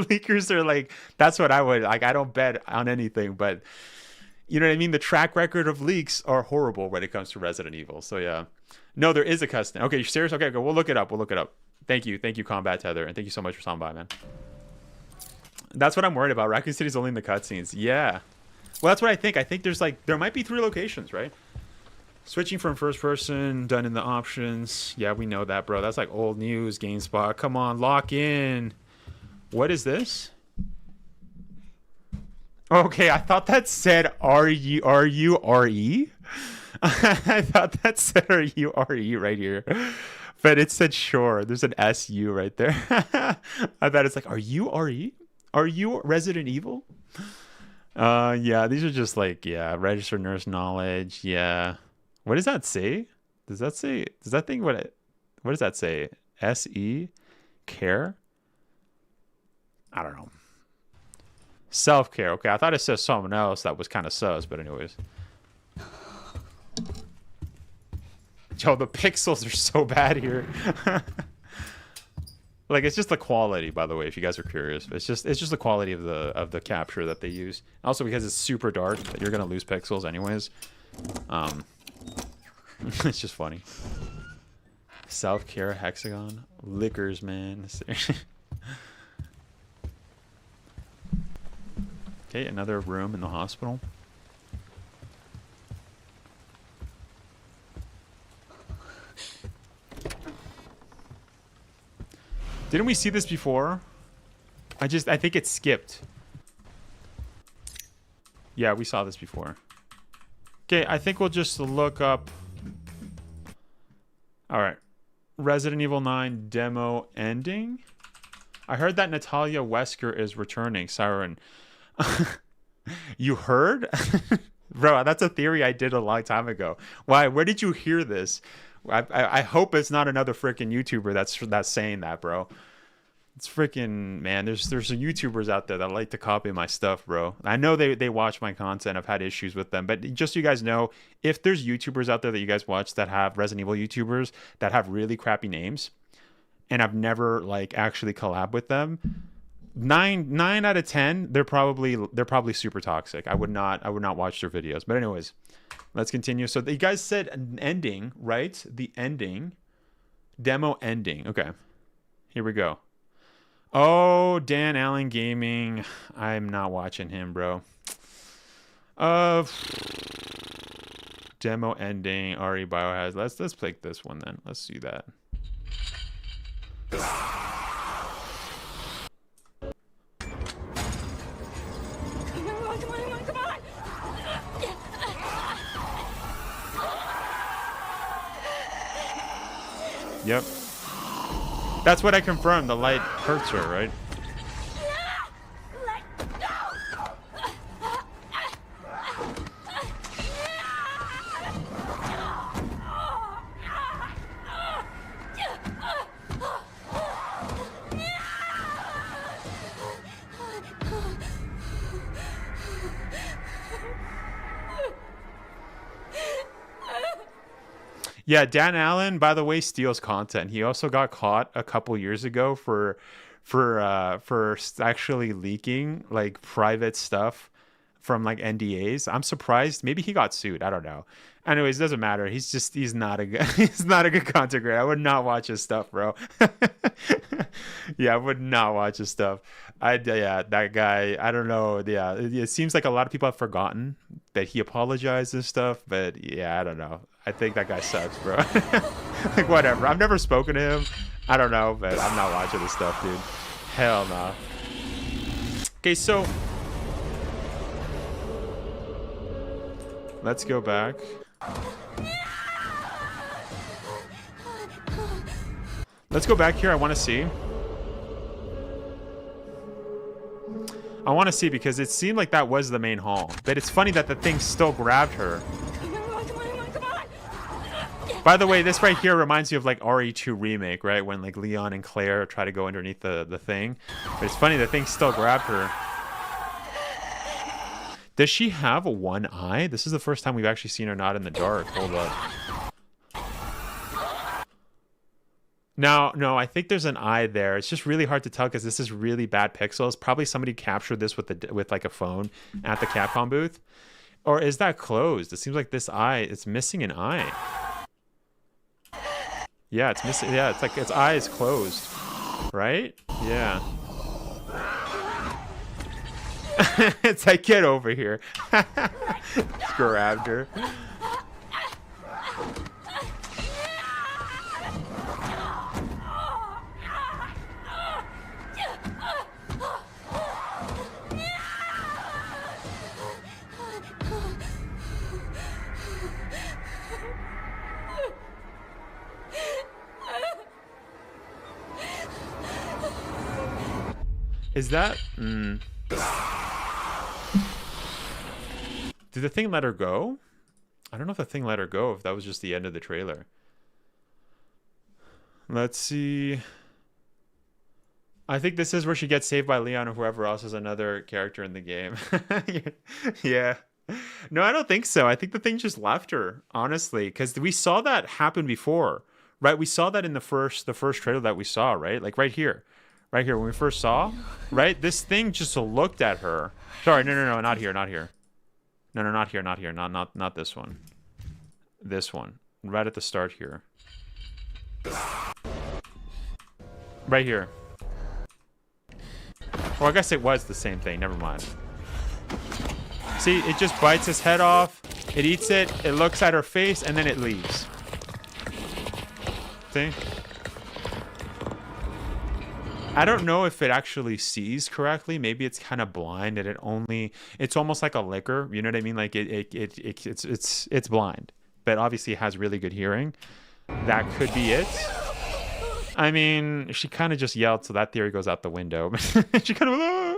Leakers are like, that's what I would like. I don't bet on anything, but you know what I mean? The track record of leaks are horrible when it comes to Resident Evil. So yeah. No, there is a custom. Okay, you're serious? Okay, we'll look it up. Thank you, Combat Tether, and thank you so much for stopping by, man. That's what I'm worried about. Raccoon City's only in the cutscenes. Yeah. Well, that's what I think. I think there might be 3 locations, right? Switching from first person, done in the options. Yeah, we know that, bro. That's like old news, GameSpot. Come on, lock in. What is this? Okay, I thought that said R-U-R-E. I thought that said R-U-R-E right here. But it said sure. There's an S-U right there. I thought it's like, are you R-E? Are you Resident Evil? Yeah, these are just like, yeah, registered nurse knowledge. Yeah. What does that say? Does that thing, what does that say? S-E? Care? I don't know. Self-care. Okay, I thought it said something else that was kind of sus, but anyways. Yo, the pixels are so bad here. Like, it's just the quality, by the way, if you guys are curious. It's just the quality of the capture that they use. Also, because it's super dark, you're gonna lose pixels anyways. It's just funny. Self-care hexagon. Liquors, man. Okay, another room in the hospital. Didn't we see this before? I think it skipped. Yeah, we saw this before. Okay, I think we'll just look up. All right. Resident Evil 9 demo ending. I heard that Natalia Wesker is returning. Siren. You heard? Bro, that's a theory I did a long time ago. Why? Where did you hear this? I hope it's not another freaking YouTuber that's saying that, bro. It's freaking, man, there's some YouTubers out there that like to copy my stuff, bro. I know they watch my content. I've had issues with them, but just so you guys know, if there's YouTubers out there that you guys watch that have Resident Evil YouTubers that have really crappy names, and I've never like actually collabed with them, 9 out of 10, they're probably super toxic. I would not watch their videos. But anyways, let's continue. So you guys said an ending, right? The ending. Demo ending. Okay. Here we go. Oh, Dan Allen Gaming. I'm not watching him, bro. Demo ending. RE Biohazard. Let's play this one then. Let's see that. Yep. That's what I confirmed. The light hurts her, right? Yeah, Dan Allen, by the way, steals content. He also got caught a couple years ago for actually leaking like private stuff from like NDAs. I'm surprised. Maybe he got sued. I don't know. Anyways, it doesn't matter. He's not a good he's not a good content creator. I would not watch his stuff, bro. Yeah, I would not watch his stuff. Yeah, that guy, I don't know. Yeah, it seems like a lot of people have forgotten that he apologized and stuff, but yeah, I don't know. I think that guy sucks, bro. Like, whatever. I've never spoken to him. I don't know, but I'm not watching this stuff, dude. Hell no. Okay, so let's go back. Let's go back here. I want to see. I want to see because it seemed like that was the main hall. But it's funny that the thing still grabbed her. By the way, this right here reminds you of like RE2 Remake, right? When like Leon and Claire try to go underneath the thing. But it's funny, the thing still grabbed her. Does she have one eye? This is the first time we've actually seen her not in the dark. Hold up. No, I think there's an eye there. It's just really hard to tell because this is really bad pixels. Probably somebody captured this with like a phone at the Capcom booth. Or is that closed? It seems like this eye, it's missing an eye. Yeah, it's missing. Yeah, it's like its eye is closed. Right? Yeah. It's like, get over here. Grabbed her. Is that... Did the thing let her go? I don't know if the thing let her go, if that was just the end of the trailer. Let's see. I think this is where she gets saved by Leon or whoever else is another character in the game. Yeah. No, I don't think so. I think the thing just left her, honestly, because we saw that happen before, right? We saw that in the first trailer that we saw, right? Like right here. Right here, when we first saw, right? This thing just looked at her. Sorry, no, not here, not here. No, not here, not here. Not this one. This one. Right at the start here. Right here. Well, I guess it was the same thing. Never mind. See, it just bites his head off. It eats it. It looks at her face, and then it leaves. See? I don't know if it actually sees correctly. Maybe it's kind of blind and it's almost like a licker. You know what I mean? Like it's blind, but obviously it has really good hearing. That could be it. I mean, she kind of just yelled, so that theory goes out the window. She kind of,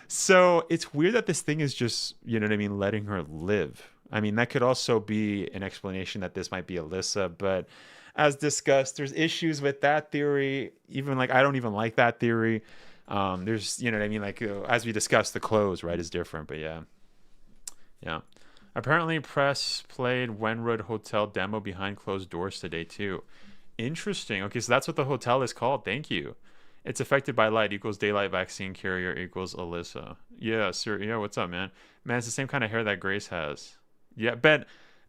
so it's weird that this thing is just, you know what I mean, letting her live. I mean, that could also be an explanation that this might be Alyssa, but as discussed, there's issues with that theory. Even like, I don't even like that theory. There's, you know what I mean? Like, as we discussed, the close, right, is different, but yeah. Yeah. Apparently, press played Wenwood Hotel demo behind closed doors today, too. Interesting. Okay, so that's what the hotel is called. Thank you. It's affected by light equals daylight vaccine carrier equals Alyssa. Yeah, sir. Yeah, what's up, man? Man, it's the same kind of hair that Grace has. Yeah, but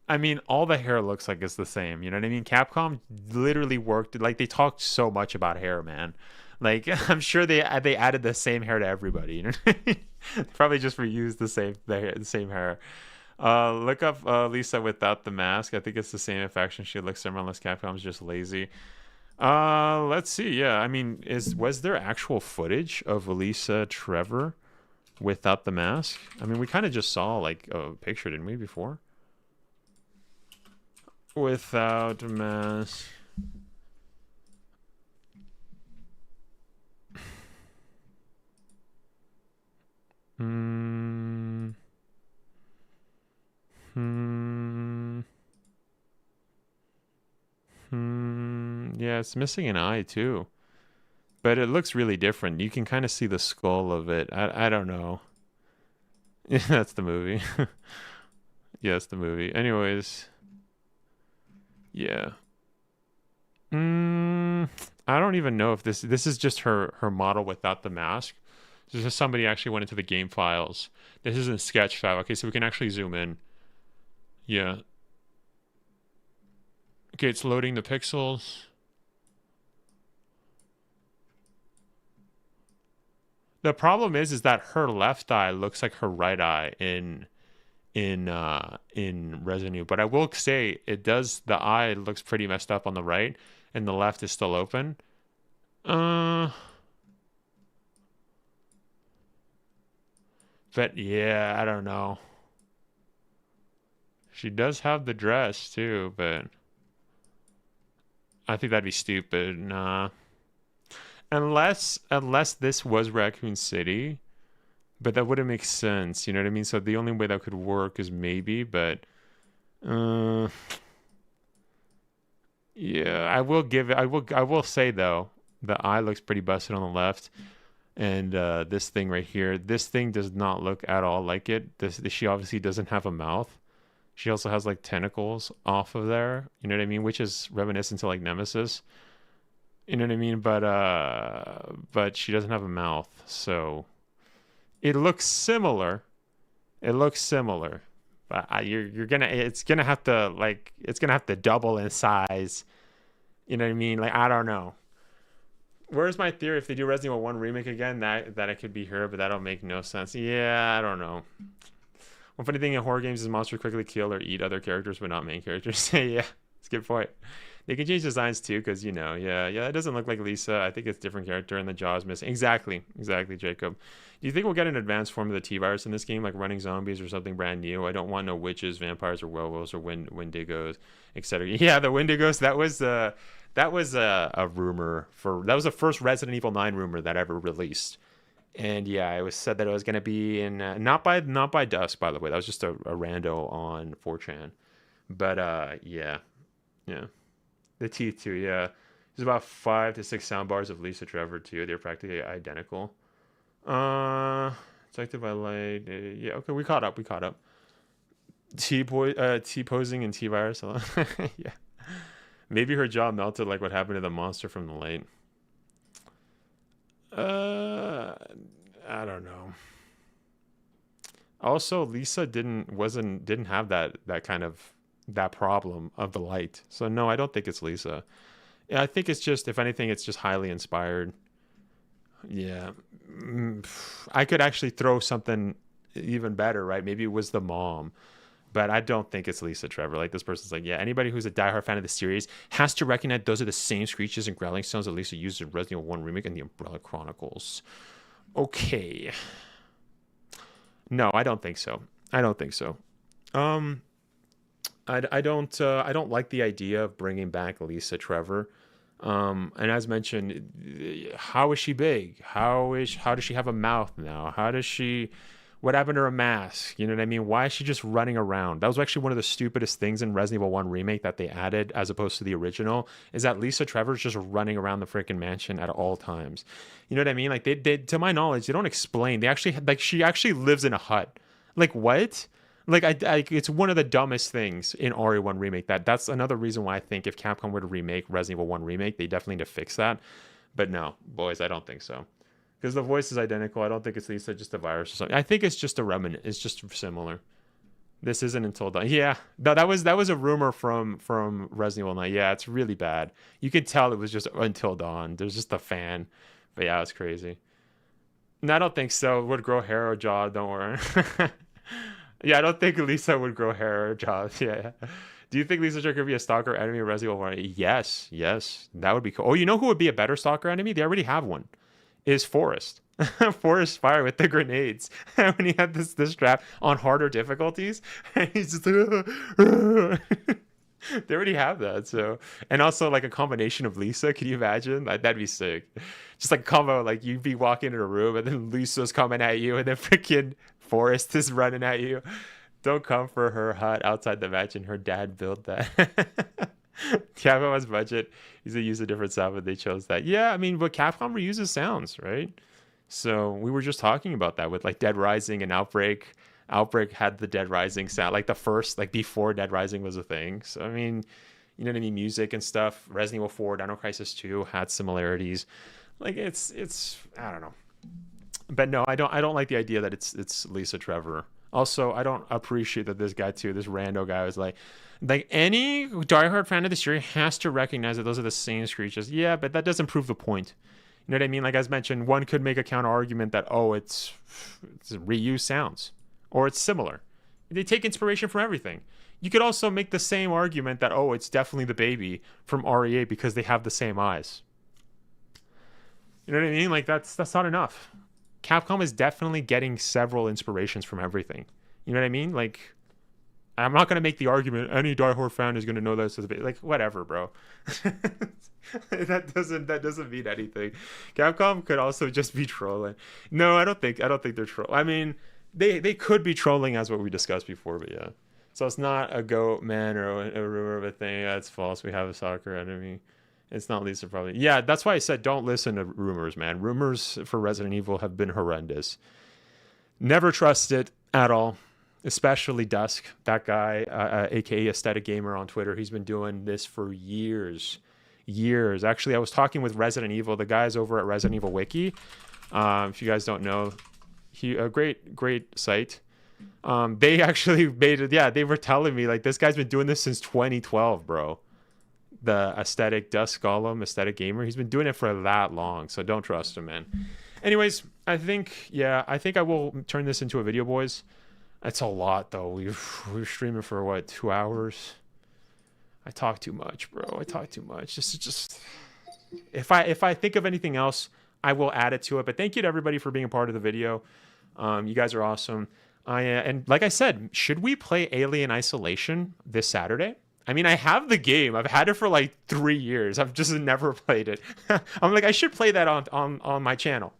I mean, all the hair looks like it's the same. You know what I mean? Capcom literally worked, like, they talked so much about hair, man. Like, I'm sure they added the same hair to everybody. You know what I mean? Probably just reused the same hair. Look up Lisa without the mask. I think it's the same affection. She looks similar unless Capcom's just lazy. Let's see. Yeah, I mean, was there actual footage of Lisa Trevor without the mask? I mean, we kind of just saw like a picture, didn't we, before? Without mask. Yeah, it's missing an eye too. But it looks really different. You can kind of see the skull of it. I don't know. Yeah, that's the movie. Yeah, it's the movie. Anyways. Yeah. I don't even know if this is just her model without the mask. This is somebody actually went into the game files. This isn't sketch file. Okay, so we can actually zoom in. Yeah. Okay, it's loading the pixels. The problem is that her left eye looks like her right eye in Resident Evil. But I will say the eye looks pretty messed up on the right, and the left is still open. But yeah, I don't know. She does have the dress too, but I think that'd be stupid. Nah. Unless this was Raccoon City, but that wouldn't make sense. You know what I mean? So the only way that could work is maybe, but yeah, I will say though, the eye looks pretty busted on the left. And this thing right here, this thing does not look at all like it. She obviously doesn't have a mouth. She also has like tentacles off of there. You know what I mean? Which is reminiscent to like Nemesis. You know what I mean? But she doesn't have a mouth, so it looks similar. It looks similar, but it's gonna have to double in size. You know what I mean? Like, I don't know. Where's my theory? If they do Resident Evil 1 remake again, that it could be her, but that'll make no sense. Yeah, I don't know. One funny thing in horror games is monsters quickly kill or eat other characters, but not main characters. Yeah, it's a good point. They can change designs too, because, you know, yeah, it doesn't look like Lisa. I think it's a different character, and the jaw is missing. Exactly, Jacob. Do you think we'll get an advanced form of the T-virus in this game, like running zombies or something brand new? I don't want no witches, vampires, or werewolves, or wendigos, etc. Yeah, the wendigos. That was a rumor that was the first Resident Evil 9 rumor that ever released. And yeah, it was said that it was going to be in not by dusk, by the way. That was just a rando on 4chan. But yeah. The teeth too, yeah. There's about 5 to 6 sound bars of Lisa Trevor too. They're practically identical. Detected by light. Yeah, okay, we caught up. T posing and T virus. Yeah. Maybe her jaw melted like what happened to the monster from the light. I don't know. Also, Lisa didn't have that kind of that problem of the light. So no, I don't think it's Lisa. Yeah, I think it's just, if anything, it's just highly inspired. Yeah. I could actually throw something even better, right? Maybe it was the mom. But I don't think it's Lisa Trevor. Like, this person's like, yeah, anybody who's a diehard fan of the series has to recognize those are the same screeches and growling sounds that Lisa used in Resident Evil 1 Remake and the Umbrella Chronicles. Okay. No, I don't think so. I don't like the idea of bringing back Lisa Trevor. And as mentioned, how is she big? How does she have a mouth now? What happened to her mask? You know what I mean? Why is she just running around? That was actually one of the stupidest things in Resident Evil 1 Remake that they added as opposed to the original, is that Lisa Trevor's just running around the freaking mansion at all times. You know what I mean? Like, they to my knowledge, they don't explain. They actually, like, she actually lives in a hut. Like, what? Like, it's one of the dumbest things in RE1 Remake. That's another reason why I think if Capcom were to remake Resident Evil 1 Remake, they definitely need to fix that. But no, boys, I don't think so. Because the voice is identical. I don't think it's Lisa, just a virus or something. I think it's just a remnant. It's just similar. This isn't Until Dawn. Yeah, no, that was a rumor from Resident Evil 9. Yeah, it's really bad. You could tell it was just Until Dawn. There's just a fan. But yeah, it's crazy. No, I don't think so. Would grow hair or jaw, don't worry. Yeah, I don't think Lisa would grow hair or jaw. Yeah. Do you think Lisa could be a stalker enemy of Resident Evil 1? Yes. That would be cool. Oh, you know who would be a better stalker enemy? They already have one. Is Forrest. Forrest Fire with the grenades. When he had this strap on harder difficulties, and he's just like, they already have that. So, and also like a combination of Lisa. Can you imagine? That'd be sick. Just like a combo, like you'd be walking in a room and then Lisa's coming at you, and then freaking Forrest is running at you. Don't come for her hut outside the mansion. Her dad built that. Capcom has budget. He's gonna use a different sound, but they chose that. Yeah, I mean, but Capcom reuses sounds, right? So we were just talking about that with like Dead Rising and Outbreak. Outbreak had the Dead Rising sound, like the first, like before Dead Rising was a thing. So I mean, you know what I mean, music and stuff. Resident Evil 4, Dino Crisis 2 had similarities. Like it's I don't know. But no, I don't like the idea that it's Lisa Trevor. Also, I don't appreciate that this guy too, this rando guy was like any diehard fan of the series has to recognize that those are the same screeches. Yeah, but that doesn't prove the point. You know what I mean? Like as mentioned, one could make a counter argument that, oh, it's reused sounds or it's similar. They take inspiration from everything. You could also make the same argument that, oh, it's definitely the baby from RE8 because they have the same eyes. You know what I mean? Like that's not enough. Capcom is definitely getting several inspirations from everything. You know what I mean? Like, I'm not going to make the argument any diehard fan is going to know that's the baby. Like, whatever, bro. That doesn't mean anything. Capcom could also just be trolling. No, I don't think they're trolling. I mean, they could be trolling as what we discussed before, but yeah. So it's not a goat man or a rumor of a thing. That's false. We have a soccer enemy. It's not Lisa, probably. Yeah, that's why I said don't listen to rumors, man. Rumors for Resident Evil have been horrendous. Never trust it at all, especially Dusk, that guy, a.k.a. Aesthetic Gamer on Twitter. He's been doing this for years. Actually, I was talking with Resident Evil, the guys over at Resident Evil Wiki. If you guys don't know, a great site. They actually made it. Yeah, they were telling me, like, this guy's been doing this since 2012, bro. The Aesthetic Dusk Golem, Aesthetic Gamer, he's been doing it for that long, so don't trust him, man. Anyways, I think I will turn this into a video, boys. That's a lot, though. We're streaming for what, 2 hours? I talk too much, bro. I talk too much. Just if I think of anything else, I will add it to it. But thank you to everybody for being a part of the video. You guys are awesome. And like I said, should we play Alien Isolation this Saturday? I mean, I have the game. I've had it for like 3 years. I've just never played it. I'm like, I should play that on my channel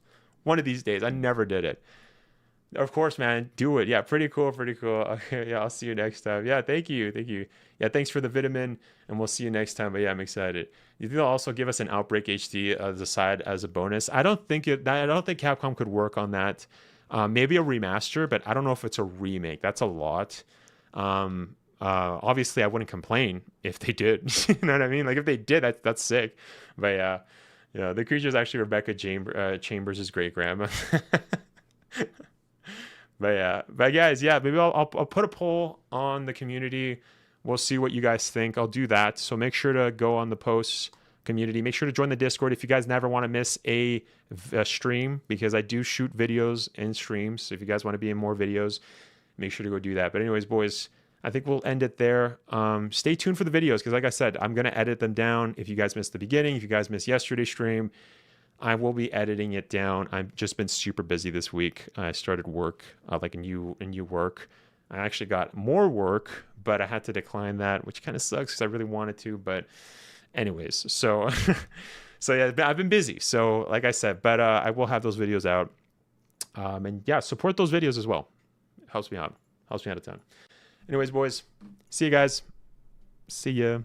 one of these days. I never did it. Of course, man. Do it. Yeah, pretty cool. Okay, yeah, I'll see you next time. Yeah, thank you. Yeah, thanks for the vitamin, and we'll see you next time. But yeah, I'm excited. You think they'll also give us an Outbreak HD as a side as a bonus? I don't think Capcom could work on that. Maybe a remaster, but I don't know if it's a remake. That's a lot. Obviously I wouldn't complain if they did. You know what I mean? Like if they did, that's sick. But yeah, the creature is actually Rebecca Chambers' great grandma. but guys, yeah, maybe I'll put a poll on the community. We'll see what you guys think. I'll do that. So make sure to go on the posts community. Make sure to join the Discord if you guys never want to miss a stream, because I do shoot videos in streams. So if you guys want to be in more videos, make sure to go do that. But anyways, boys, I think we'll end it there. Stay tuned for the videos, because like I said, I'm going to edit them down. If you guys missed the beginning, if you guys missed yesterday's stream, I will be editing it down. I've just been super busy this week. I started work, like a new work. I actually got more work, but I had to decline that, which kind of sucks because I really wanted to. But anyways, so yeah, I've been busy. So like I said, but I will have those videos out. And yeah, support those videos as well. It helps me out. Helps me out a ton. Anyways, boys, see you guys. See ya.